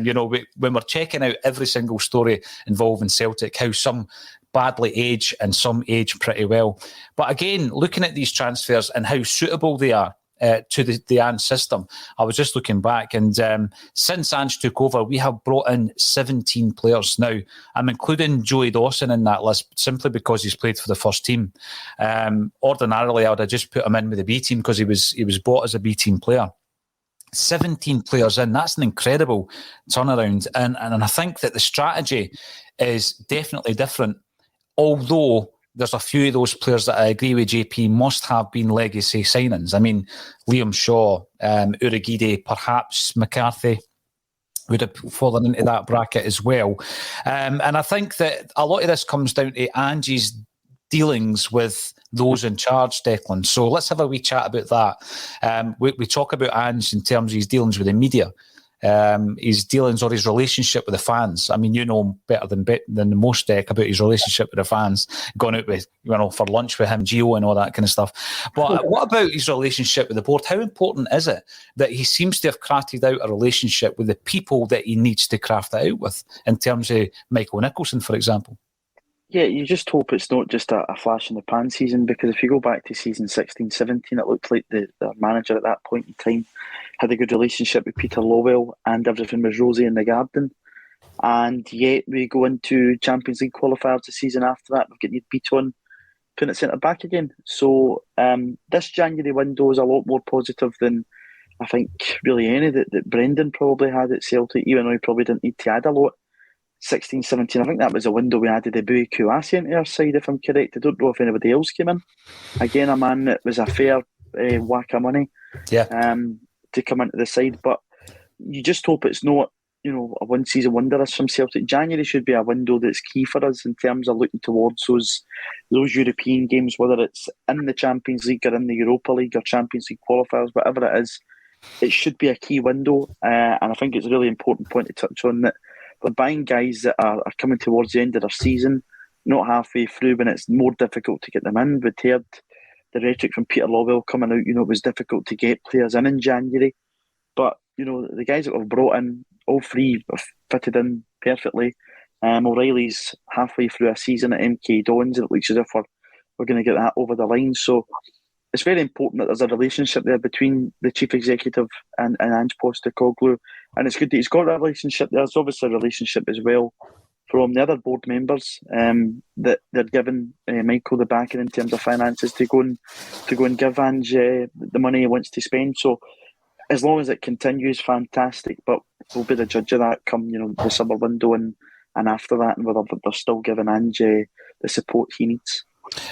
you know, when we're checking out every single story involving Celtic, how some badly age and some age pretty well. But again, looking at these transfers and how suitable they are to the Ange system. I was just looking back, and since Ange took over, we have brought in 17 players. Now, I'm including Joey Dawson in that list simply because he's played for the first team. Ordinarily, I would have just put him in with the B team because he was bought as a B team player. 17 players in, that's an incredible turnaround. And I think that the strategy is definitely different, although there's a few of those players that I agree with JP must have been legacy signings. I mean, Liam Shaw, Urhoghide, perhaps McCarthy would have fallen into that bracket as well. And I think that a lot of this comes down to Ange's dealings with those in charge, Declan. So let's have a wee chat about that. We talk about Ange in terms of his dealings with the media. His dealings or his relationship with the fans. I mean, you know better than most about his relationship with the fans. Gone out with, you know, for lunch with him, Gio, and all that kind of stuff. But what about his relationship with the board? How important is it that he seems to have crafted out a relationship with the people that he needs to craft it out with? In terms of Michael Nicholson, for example. Yeah, you just hope it's not just a flash in the pan season, because if you go back to season 16-17, it looked like the manager at that point in time had a good relationship with Peter Lowell and everything was rosy in the garden. And yet we go into Champions League qualifiers the season after that, we've got Ned Beaton putting it centre back again. So this January window is a lot more positive than I think really any that Brendan probably had at Celtic, even though he probably didn't need to add a lot. 16-17, I think that was a window we added Ebuie Kouassi into our side, if I'm correct. I don't know if anybody else came in. Again, a man that was a fair whack of money to come into the side. But you just hope it's not, you know, a one-season wonder from Celtic. January should be a window that's key for us in terms of looking towards those European games, whether it's in the Champions League or in the Europa League or Champions League qualifiers, whatever it is. It should be a key window. And I think it's a really important point to touch on that we're buying guys that are coming towards the end of their season, not halfway through when it's more difficult to get them in. We'd heard the rhetoric from Peter Lowell coming out, you know, it was difficult to get players in January. But, you know, the guys that we've brought in, all three have fitted in perfectly. O'Reilly's halfway through a season at MK Dons, and it looks as if we're going to get that over the line. So it's very important that there's a relationship there between the chief executive and Ange Postecoglou, and it's good that he's got that relationship. There's obviously a relationship as well from the other board members that they're giving Michael the backing in terms of finances to go and give Ange the money he wants to spend. So as long as it continues, fantastic. But we'll be the judge of that come the summer window and after that, and whether they're still giving Ange the support he needs.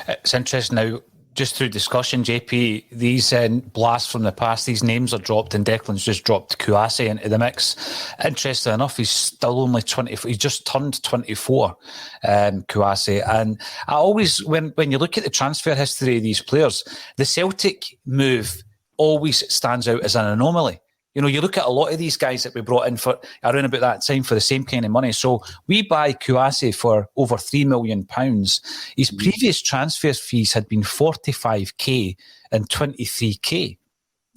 It's interesting now. Just through discussion, JP, these blasts from the past, these names are dropped, and Declan's just dropped Kouassi into the mix. Interesting enough, he's still only 24. He's just turned 24, Kouassi. And I always, when you look at the transfer history of these players, the Celtic move always stands out as an anomaly. You look at a lot of these guys that we brought in for around about that time for the same kind of money. So we buy Kouassi for over £3 million. His previous transfer fees had been 45k and 23k.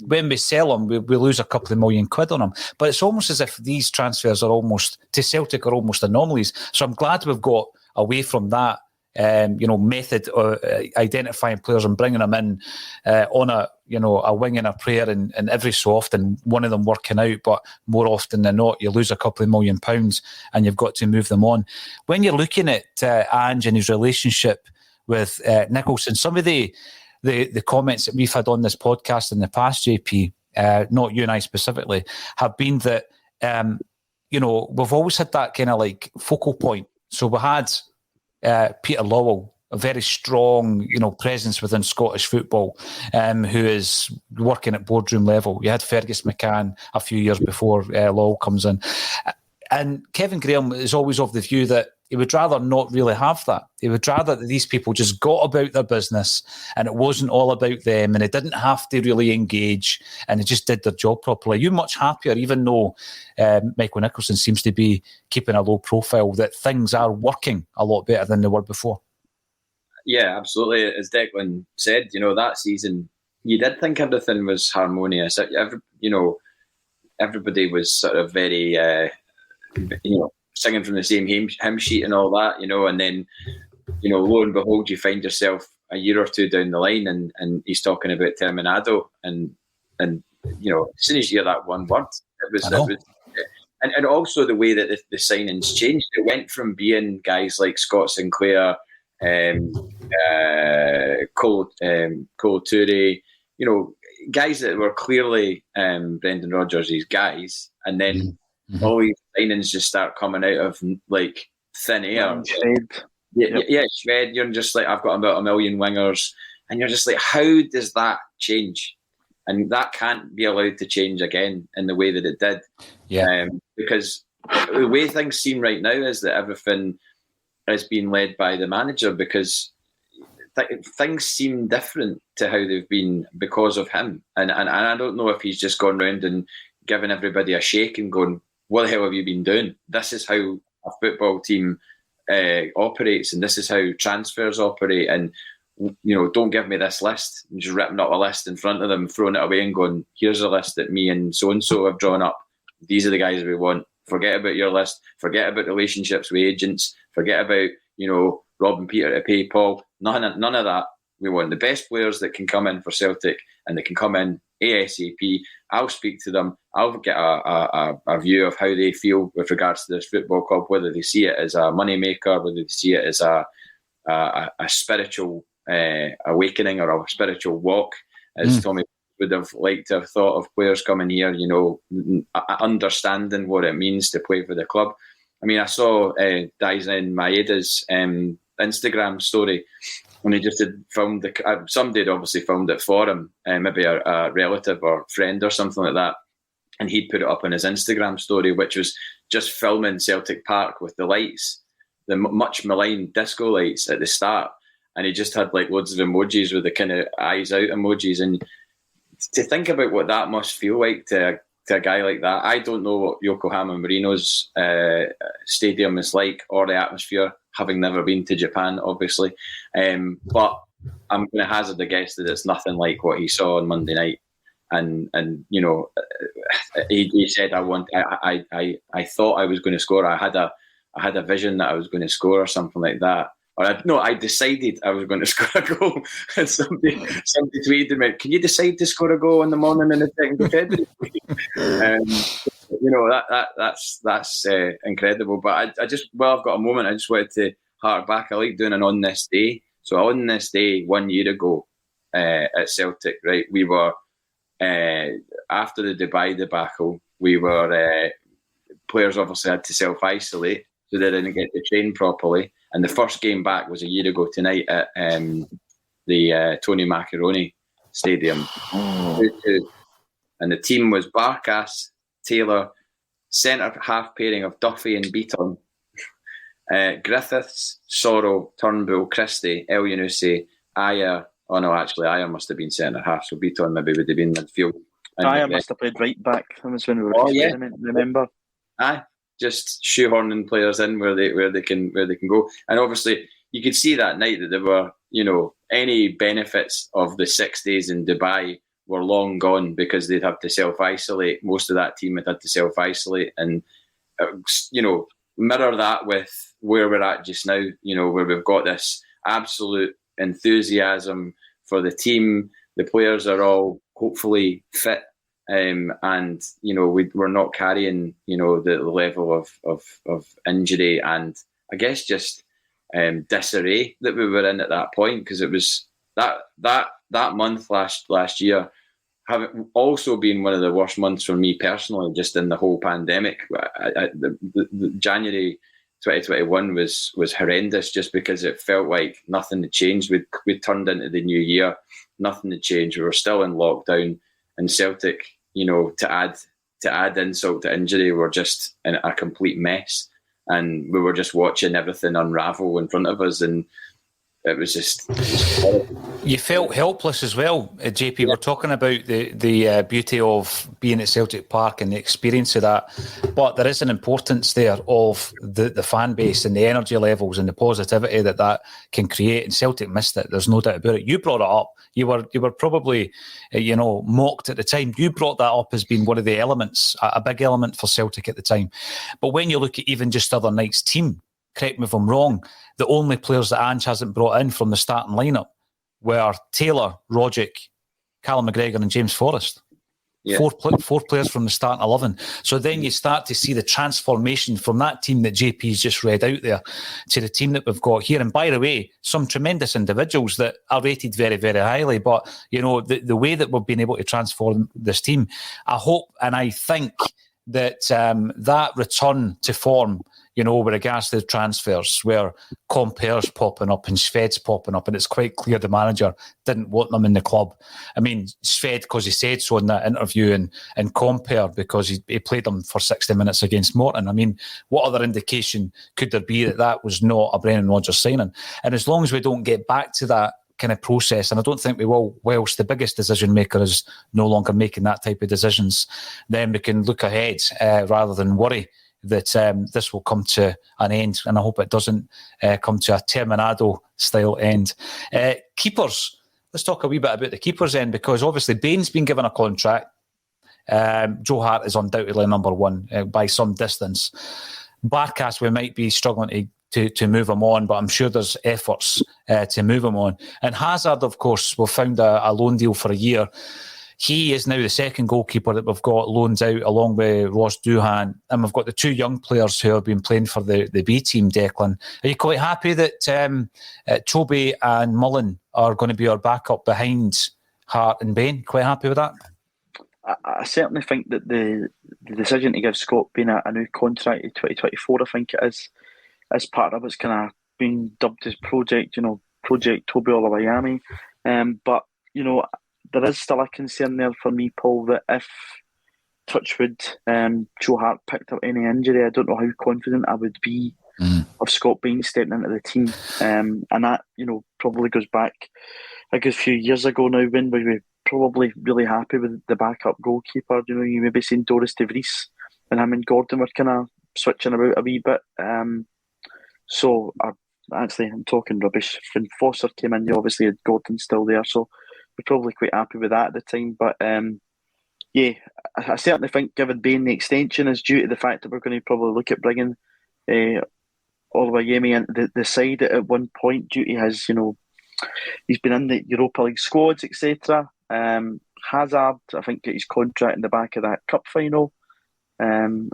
When we sell him, we lose a couple of million quid on him. But it's almost as if these transfers to Celtic are almost anomalies. So I'm glad we've got away from that method of identifying players and bringing them in on a wing and a prayer, and every so often one of them working out, but more often than not you lose a couple of £1 million and you've got to move them on. When you're looking at Ange and his relationship with Nicholson, some of the comments that we've had on this podcast in the past, JP, not you and I specifically, have been that we've always had that kind of like focal point. So we had Peter Lowell, a very strong, presence within Scottish football, who is working at boardroom level. You had Fergus McCann a few years before Lowell comes in. And Kevin Graham is always of the view that he would rather not really have that. He would rather that these people just got about their business and it wasn't all about them, and they didn't have to really engage, and they just did their job properly. You're much happier, even though Michael Nicholson seems to be keeping a low profile, that things are working a lot better than they were before. Yeah, absolutely. As Declan said, that season, you did think everything was harmonious. Everybody was sort of very, singing from the same hymn sheet and all that, and then, lo and behold, you find yourself a year or two down the line and he's talking about Terminado and as soon as you hear that one word, it was and also the way that the signings changed. It went from being guys like Scott Sinclair, Cole Toure, guys that were clearly Brendan Rodgers' guys, and then all these signings just start coming out of like thin air. Shred. You're just like, I've got about 1 million wingers, and you're just like, how does that change? And that can't be allowed to change again in the way that it did. Because the way things seem right now is that everything is being led by the manager, because things seem different to how they've been because of him. And I don't know if he's just gone round and given everybody a shake and going, what the hell have you been doing? This is how a football team operates, and this is how transfers operate. And, don't give me this list. And just ripping up a list in front of them, throwing it away and going, here's a list that me and so-and-so have drawn up. These are the guys we want. Forget about your list. Forget about relationships with agents. Forget about, robbing Peter to pay Paul. None of that. We want the best players that can come in for Celtic, and they can come in ASAP. I'll speak to them. I'll get a view of how they feel with regards to this football club, whether they see it as a money maker, whether they see it as a spiritual awakening or a spiritual walk, as Tommy would have liked to have thought of players coming here, understanding what it means to play for the club. I mean, I saw Daisen Maeda's Instagram story when he just had filmed somebody had obviously filmed it for him, maybe a relative or friend or something like that, and he'd put it up on his Instagram story, which was just filming Celtic Park with the lights, the much maligned disco lights at the start, and he just had like loads of emojis with the kind of eyes out emojis. And to think about what that must feel like to a guy like that. I don't know what Yokohama Marinos stadium is like, or the atmosphere, having never been to Japan, obviously. But I'm going to hazard a guess that it's nothing like what he saw on Monday night. And he said, I thought I was going to score. I had a vision that I was going to score or something like that. I decided I was going to score a goal, and somebody tweeted me, "Can you decide to score a goal in the morning in the 2nd of February?" That's incredible. But I just, I've got a moment. I just wanted to hark back. I like doing an on this day. So on this day 1 year ago at Celtic, right, we were after the Dubai debacle. We were players obviously had to self-isolate, so they didn't get to train properly. And the first game back was a year ago tonight at the Tony Macaroni Stadium. 2-2. And the team was Barkas, Taylor, centre-half pairing of Duffy and Beaton, Griffiths, Sorrell, Turnbull, Christie, El Yunusi, Ayer. Oh no, actually Ayer must have been centre-half, so Beaton maybe would have been midfield. Ayer must have played right back. That was when we were experimenting, remember? Aye. Just shoehorning players in where they can go, and obviously you could see that night that there were, any benefits of the 6 days in Dubai were long gone because they'd have to self-isolate. Most of that team had to self-isolate, and mirror that with where we're at just now. Where we've got this absolute enthusiasm for the team. The players are all hopefully fit. And we're not carrying the level of injury and I guess just disarray that we were in at that point, because it was that month last year having also been one of the worst months for me personally, just in the whole pandemic. The January 2021 was horrendous, just because it felt like nothing had changed. We'd turned into the new year, nothing had changed. We were still in lockdown. And Celtic, to add insult to injury, were just in a complete mess, and we were just watching everything unravel in front of us, and it was just you felt helpless as well, JP. Yeah. We're talking about the beauty of being at Celtic Park and the experience of that, but there is an importance there of the fan base and the energy levels and the positivity that can create, and Celtic missed it. There's no doubt about it. You brought it up. You were probably mocked at the time. You brought that up as being one of the elements, a big element for Celtic at the time. But when you look at even just other night's team, correct me if I'm wrong, the only players that Ange hasn't brought in from the starting lineup were Taylor, Rogic, Callum McGregor and James Forrest. Yeah. Four players from the starting 11. So then you start to see the transformation from that team that JP's just read out there to the team that we've got here. And by the way, some tremendous individuals that are rated very, very highly. But, the way that we've been able to transform this team, I hope and I think that that return to form, with regards to the transfers, where Compere's popping up and Sved's popping up, and it's quite clear the manager didn't want them in the club. I mean, Sved because he said so in that interview, and Compere because he played them for 60 minutes against Morton. I mean, what other indication could there be that was not a Brendan Rodgers signing? And as long as we don't get back to that kind of process, and I don't think we will, whilst the biggest decision maker is no longer making that type of decisions, then we can look ahead rather than worry that this will come to an end, and I hope it doesn't come to a Terminado style end. Keepers, let's talk a wee bit about the keepers end, because obviously Bain's been given a contract. Joe Hart is undoubtedly number one by some distance. Barkas, we might be struggling to move him on, but I'm sure there's efforts to move him on. And Hazard, of course, we've found a loan deal for a year. He is now the second goalkeeper that we've got loans out, along with Ross Doohan. And we've got the two young players who have been playing for the B team, Declan. Are you quite happy that Toby and Mullen are going to be our backup behind Hart and Bain? Quite happy with that? I certainly think that the decision to give Scott Bain a new contract in 2024, I think it is, as part of it's kind of been dubbed as Project Toby Olawayami. But, there is still a concern there for me, Paul, that if, touchwood, Joe Hart picked up any injury, I don't know how confident I would be of Scott Bain stepping into the team. And that, probably goes back a good few years ago now, when we were probably really happy with the backup goalkeeper. You may be saying Doris de Vries, and him and Gordon were kind of switching about a wee bit. So I'm talking rubbish. When Foster came in, you obviously had Gordon still there, so we're probably quite happy with that at the time. But I certainly think giving Bain the extension is due to the fact that we're going to probably look at bringing Oluwayemi into the side at one point due to his, he's been in the Europa League squads, etc. Hazard, I think, got his contract in the back of that cup final. And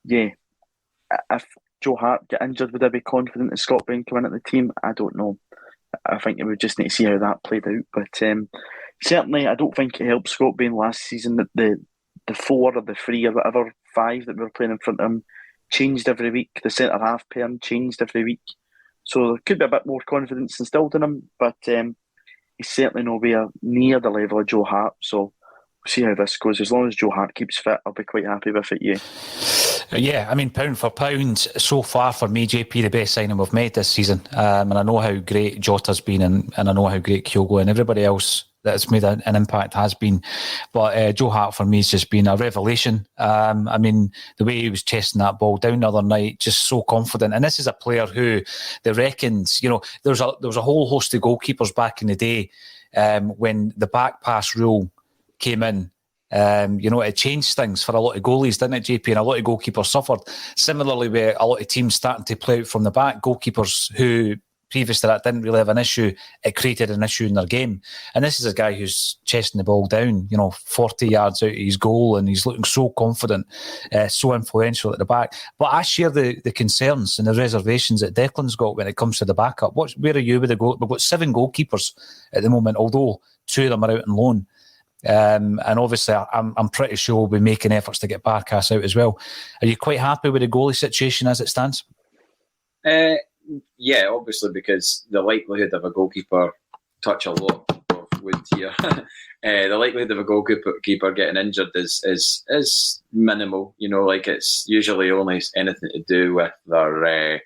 yeah, if Joe Hart get injured, would I be confident that Scott Bain come in at the team? I don't know. I think we would just need to see how that played out. But certainly, I don't think it helped Scott Bain last season that the 4 or the 3 or whatever 5 that we were playing in front of him changed every week. The centre half pair changed every week. So there could be a bit more confidence instilled in him, but he's certainly nowhere near the level of Joe Hart. So we'll see how this goes. As long as Joe Hart keeps fit, I'll be quite happy with it, yeah. Yeah, I mean, pound for pound, so far for me, JP, the best signing we've made this season. And I know how great Jota's been, and I know how great Kyogo and everybody else that's made an impact has been. But Joe Hart, for me, has just been a revelation. I mean, the way he was chasing that ball down the other night, just so confident. And this is a player who they reckons, there was a whole host of goalkeepers back in the day when the back pass rule came in. It changed things for a lot of goalies, didn't it, JP? And a lot of goalkeepers suffered. Similarly, with a lot of teams starting to play out from the back, goalkeepers who previous to that didn't really have an issue, it created an issue in their game. And this is a guy who's chesting the ball down, 40 yards out of his goal, and he's looking so confident, so influential at the back. But I share the concerns and the reservations that Declan's got when it comes to the backup. Where are you with the goal? We've got 7 goalkeepers at the moment, although 2 of them are out on loan. And obviously, I'm pretty sure we'll be making efforts to get Barkas out as well. Are you quite happy with the goalie situation as it stands? Yeah, obviously, because the likelihood of a goalkeeper touch a lot of wood here. The likelihood of a goalkeeper getting injured is minimal. It's usually only anything to do with their, a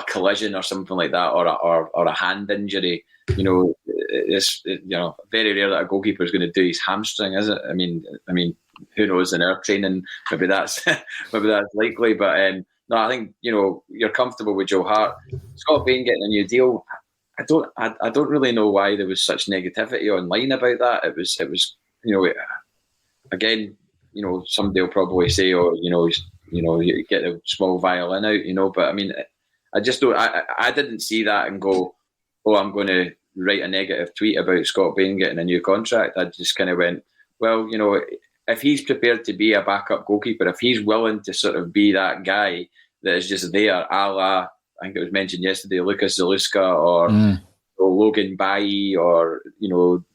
collision or something like that, or a hand injury. It's very rare that a goalkeeper is going to do his hamstring, is it? I mean, who knows? In our training, maybe that's likely, but. No, I think you're comfortable with Joe Hart. Scott Bain getting a new deal. I don't really know why there was such negativity online about that. It was again, somebody will probably say, you get a small violin out, but I mean, I just don't. I didn't see that and go, oh, I'm going to write a negative tweet about Scott Bain getting a new contract. I just kind of went, well, if he's prepared to be a backup goalkeeper, if he's willing to sort of be that guy that is just there, a la, I think it was mentioned yesterday, Lucas Zaluska or Logan Bailly or,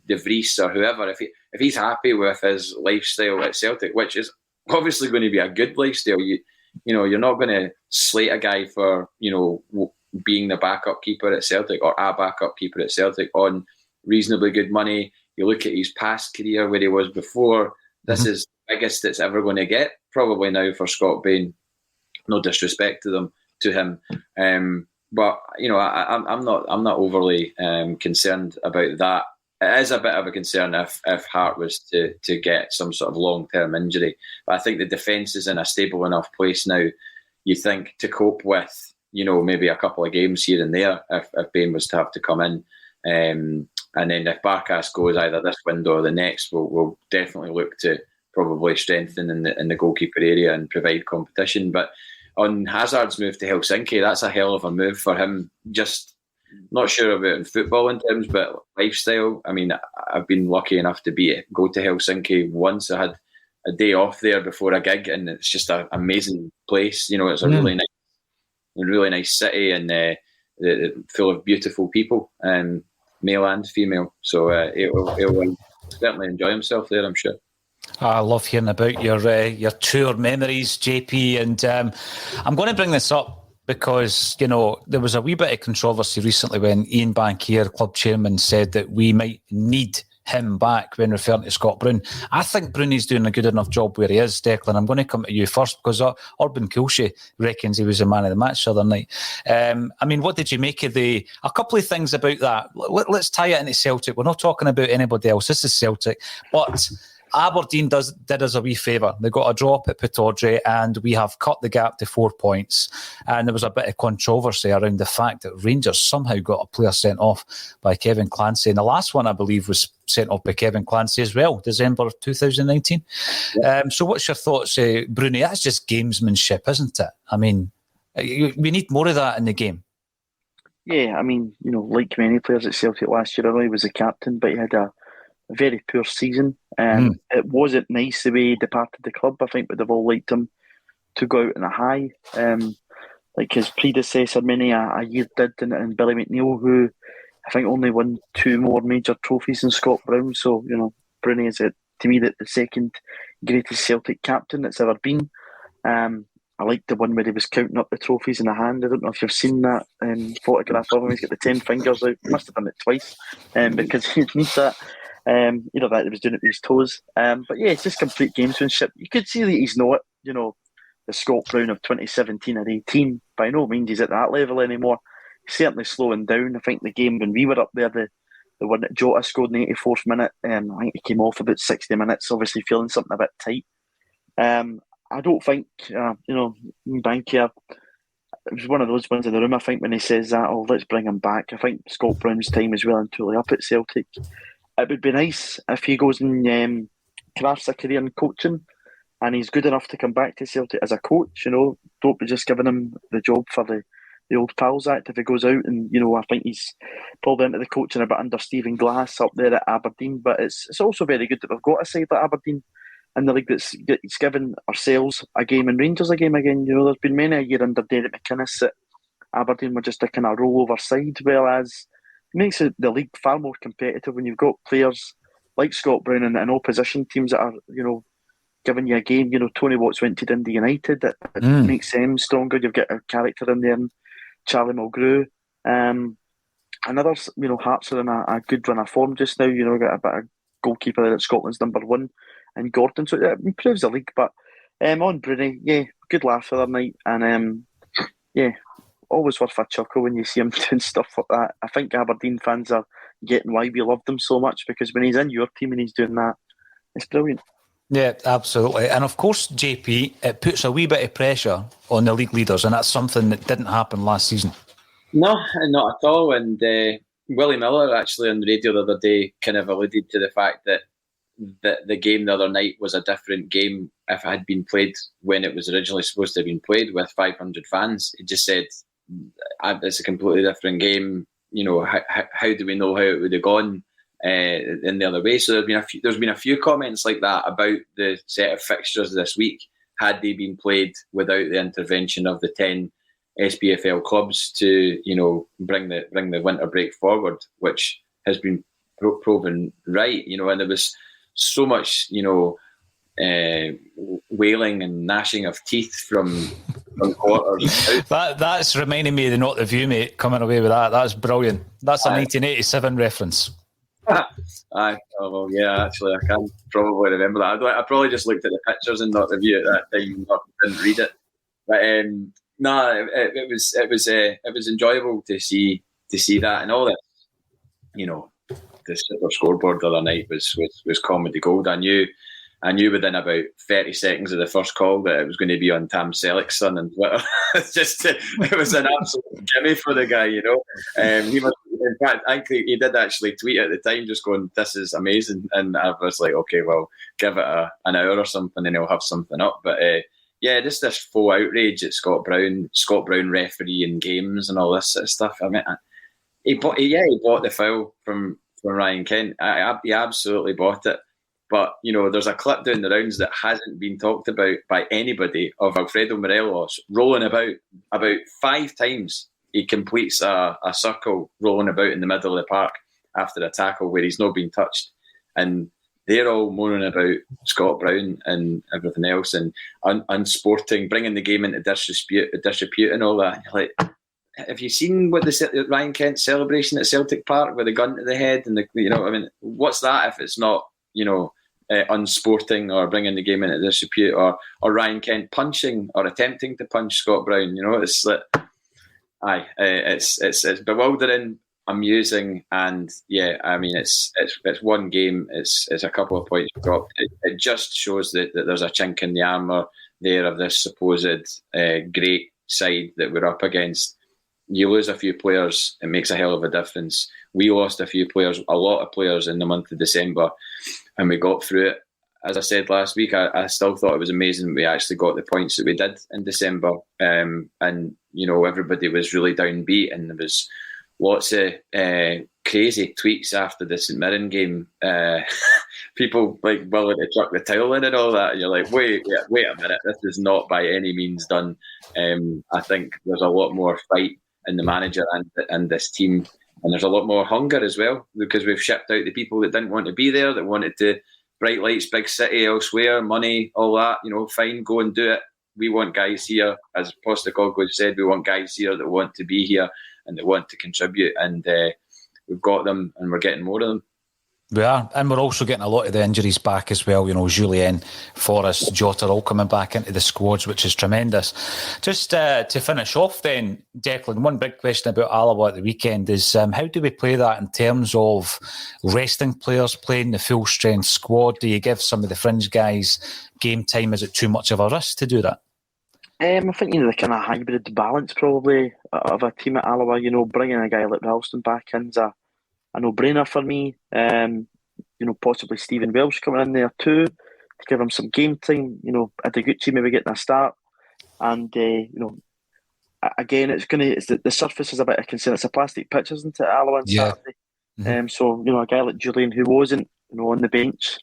De Vries or whoever, if he's happy with his lifestyle at Celtic, which is obviously going to be a good lifestyle, you're not going to slate a guy for, being the backup keeper at Celtic or a backup keeper at Celtic on reasonably good money. You look at his past career where he was before. This is the biggest it's ever going to get, probably now for Scott Bain. No disrespect to him, but I'm not overly concerned about that. It is a bit of a concern if Hart was to get some sort of long-term injury. But I think the defence is in a stable enough place now. You think to cope with, maybe a couple of games here and there if Bain was to have to come in. And then if Barkas goes either this window or the next, we'll definitely look to probably strengthen in the goalkeeper area and provide competition. But on Hazard's move to Helsinki, that's a hell of a move for him. Just not sure about in football in terms, but lifestyle. I mean, I've been lucky enough to go to Helsinki once. I had a day off there before a gig, and it's just an amazing place. It's a really nice city and full of beautiful people. Male and female, so he'll certainly enjoy himself there, I'm sure. I love hearing about your tour memories, JP, and I'm going to bring this up because there was a wee bit of controversy recently when Ian Bankier, club chairman, said that we might need him back when referring to Scott Brown. I think Brownie's doing a good enough job where he is, Declan. I'm going to come to you first because Urban Kulshe reckons he was the man of the match the other night. I mean, what did you make of a couple of things about that? Let's tie it into Celtic. We're not talking about anybody else. This is Celtic. But Aberdeen did us a wee favour. They got a drop at Pittodrie and we have cut the gap to 4 points. And there was a bit of controversy around the fact that Rangers somehow got a player sent off by Kevin Clancy. And the last one, I believe, was sent off by Kevin Clancy as well, December of 2019. So what's your thoughts, Bruni? That's just gamesmanship, isn't it? I mean, We need more of that in the game. Yeah, I mean, like many players at Celtic last year, I know he was the captain, but he had a very poor season. It wasn't nice the way he departed the club. I think we'd have all liked him to go out on a high, like his predecessor many a year did, and Billy McNeil, who I think only won 2 more major trophies than Scott Brown. So, Bruni is, to me, the second greatest Celtic captain that's ever been. I like the one where he was counting up the trophies in the hand. I don't know if you've seen that photograph of him. He's got the 10 fingers out. He must have done it twice because he needs that. That he was doing it with his toes. But yeah, it's just complete gamesmanship. You could see that he's not, the Scott Brown of 2017 or 18. By no means he's at that level anymore. He's certainly slowing down. I think the game when we were up there, the one that Jota scored in the 84th minute, I think he came off about 60 minutes, obviously feeling something a bit tight. I don't think, Bankier, it was one of those ones in the room, I think, when he says that, let's bring him back. I think Scott Brown's time is well and truly up at Celtic. It would be nice if he goes and crafts a career in coaching and he's good enough to come back to Celtic as a coach. Don't be just giving him the job for the old Pals Act if he goes out. And, I think he's probably into the coaching a bit under Stephen Glass up there at Aberdeen. But it's also very good that we've got a side like Aberdeen in the league that's given ourselves a game and Rangers a game again. There's been many a year under Derek McInnes that Aberdeen were just a kind of rollover side, whereas it makes the league far more competitive when you've got players like Scott Brown and opposition teams that are, giving you a game. Tony Watts went to Dundee United. It makes them stronger. You've got a character in there, and Charlie Mulgrew. And others, Hearts are in a good run of form just now. We've got a bit of goalkeeper there at Scotland's number 1 and Gordon. So it improves the league. But on Bruni, yeah, good laugh the other night. And always worth a chuckle when you see him doing stuff like that. I think Aberdeen fans are getting why we love them so much, because when he's in your team and he's doing that, it's brilliant. Yeah, absolutely. And of course, JP, it puts a wee bit of pressure on the league leaders, and that's something that didn't happen last season. No, not at all. And Willie Miller actually on the radio the other day kind of alluded to the fact that the game the other night was a different game if it had been played when it was originally supposed to have been played with 500 fans. He just said, it's a completely different game. How do we know how it would have gone in the other way? So there's been a few comments like that about the set of fixtures this week, had they been played without the intervention of the 10 SPFL clubs to bring the winter break forward, which has been proven right. And there was so much wailing and gnashing of teeth from quarters. That's reminding me of the Not The View, mate, coming away with that. That's brilliant. That's a 1987 reference. Actually, I can probably remember that. I probably just looked at the pictures and Not The View at that time and didn't read it. But it was enjoyable to see that, and all that. The super scoreboard the other night was comedy gold. I knew within about 30 seconds of the first call that it was going to be on Tam Selleck's son on Twitter. It was an absolute gimme for the guy, He must, in fact, I think he did actually tweet at the time just going, "This is amazing." And I was like, okay, well, give it an hour or something and he'll have something up. But just this full outrage at Scott Brown refereeing games and all this sort of stuff. I mean, he bought the foul from Ryan Kent. He absolutely bought it. But, there's a clip down the rounds that hasn't been talked about by anybody of Alfredo Morelos rolling about 5 times. He completes a circle rolling about in the middle of the park after a tackle where he's not been touched. And they're all moaning about Scott Brown and everything else and unsporting, bringing the game into disrepute and all that. And you're like, have you seen what the Ryan Kent celebration at Celtic Park with a gun to the head? And what's that if it's not, unsporting or bringing the game into disrepute, or Ryan Kent punching or attempting to punch Scott Brown? It's like, it's bewildering, amusing, and it's one game. It's a couple of points dropped. It just shows that there's a chink in the armour there of this supposed great side that we're up against. You lose a few players, it makes a hell of a difference. We lost a lot of players in the month of December, and we got through it. as I said last week, I still thought it was amazing we actually got the points that we did in December. And, everybody was really downbeat, and there was lots of crazy tweets after the St Mirren game. People willing to chuck the towel in and all that. And you're like, wait a minute, this is not by any means done. I think there's a lot more fight in the manager and this team. And there's a lot more hunger as well, because we've shipped out the people that didn't want to be there, that wanted to bright lights, big city elsewhere, money, all that. Fine, go and do it. We want guys here, as Postecoglou said, we want guys here that want to be here and that want to contribute. And we've got them, and we're getting more of them. We are, and we're also getting a lot of the injuries back as well. Julien, Forrest, Jota all coming back into the squads, which is tremendous. Just to finish off then, Declan, one big question about Alloa at the weekend is how do we play that in terms of resting players, playing the full-strength squad? Do you give some of the fringe guys game time? Is it too much of a risk to do that? I think, the kind of hybrid balance probably of a team at Alloa, bringing a guy like Ralston back in is a no-brainer for me. Possibly Stephen Welsh coming in there too to give him some game time. Adeguchi maybe getting a start, and again, it's the surface is a bit of concern. It's a plastic pitch, isn't it, Alloa on Saturday? Mm-hmm. So a guy like Julian who wasn't on the bench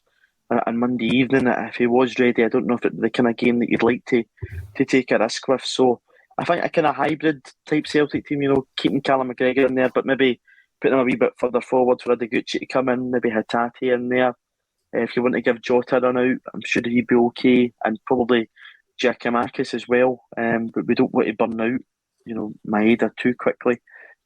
on Monday evening, if he was ready, I don't know if it's the kind of game that you'd like to take a risk with. So I think a kind of hybrid type Celtic team, keeping Callum McGregor in there, but maybe putting him a wee bit further forward for Adeguchi to come in, maybe Hatate in there. If you want to give Jota a run out, I'm sure he'd be okay, and probably Giacomakis as well. But we don't want to burn out, Maeda too quickly.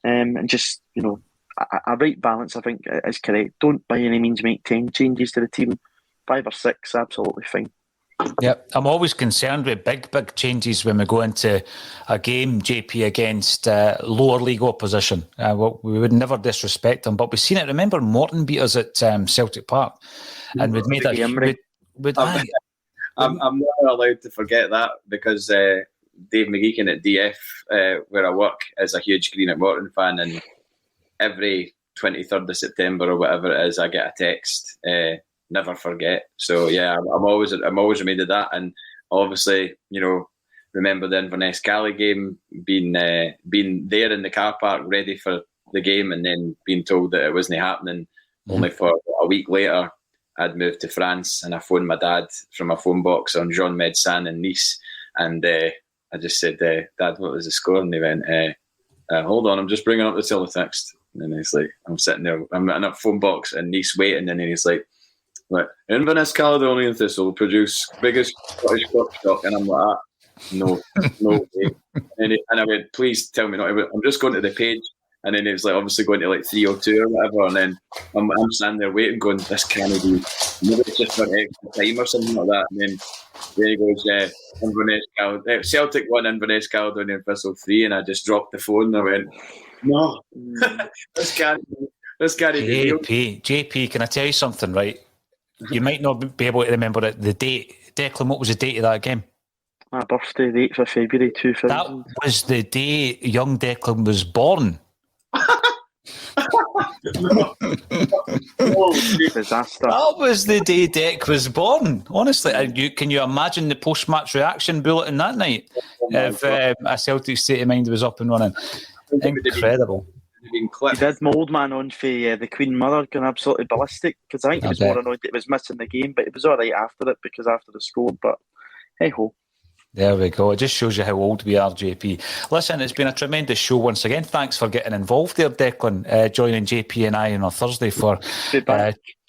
And just, a right balance, I think, is correct. Don't by any means make 10 changes to the team. 5 or 6, absolutely fine. Yep, I'm always concerned with big changes when we go into a game, JP, against lower league opposition. We would never disrespect them, but we've seen it. Remember, Morton beat us at Celtic Park, and we'd made a... I'm not allowed to forget that, because Dave McGeechan at DF, where I work, is a huge Green at Morton fan, and every 23rd of September or whatever it is, I get a text. Never forget. So yeah, I'm always reminded of that, and obviously, remember the Inverness Cali game, being there in the car park ready for the game, and then being told that it wasn't happening. Mm-hmm. Only for a week later, I'd moved to France, and I phoned my dad from a phone box on Jean Medsan in Nice, and I just said, "Dad, what was the score?" And he went, "Hold on, I'm just bringing up the teletext." And he's like, "I'm sitting there, I'm in a phone box in Nice waiting," and then he's like, Inverness Caledonian Thistle produce biggest Scottish crop stock, and I'm like, no way. And I went, please tell me not. I'm just going to the page, and then it was obviously going to 302 or whatever, and then I'm standing there waiting, going, this can't be. Maybe it's just for extra time or something like that. And then he goes, Inverness Celtic won, Inverness Caledonian Thistle 3, and I just dropped the phone and I went, no, this can't be. JP, can I tell you something, right? You might not be able to remember the date. Declan, what was the date of that game? My birthday, the 8th of February 2000. That was the day young Declan was born. Disaster. That was the day Dec was born. Honestly, can you imagine the post-match reaction bulletin that night if a Celtic State of Mind was up and running? Incredible. He did my old man on for the Queen Mother going absolutely ballistic, because I think he was more annoyed that he was missing the game, but it was alright after it because after the score. But hey ho. There we go. It just shows you how old we are, JP. Listen, it's been a tremendous show once again. Thanks for getting involved there, Declan, joining JP and I on a Thursday for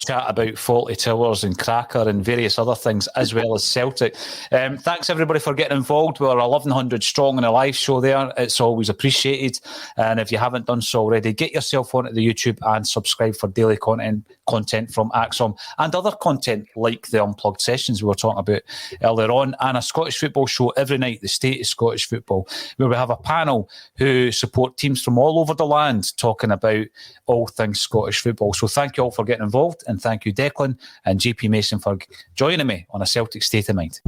chat about Faulty Towers and Cracker and various other things, as well as Celtic. Thanks everybody for getting involved. We're 1,100 strong in a live show there. It's always appreciated. And if you haven't done so already, get yourself onto the YouTube and subscribe for daily content from ACSOM and other content like the Unplugged sessions we were talking about earlier on, and a Scottish football show every night, The State of Scottish Football, where we have a panel who support teams from all over the land talking about all things Scottish football. So thank you all for getting involved, and thank you, Declan and JP Mason, for joining me on A Celtic State of Mind.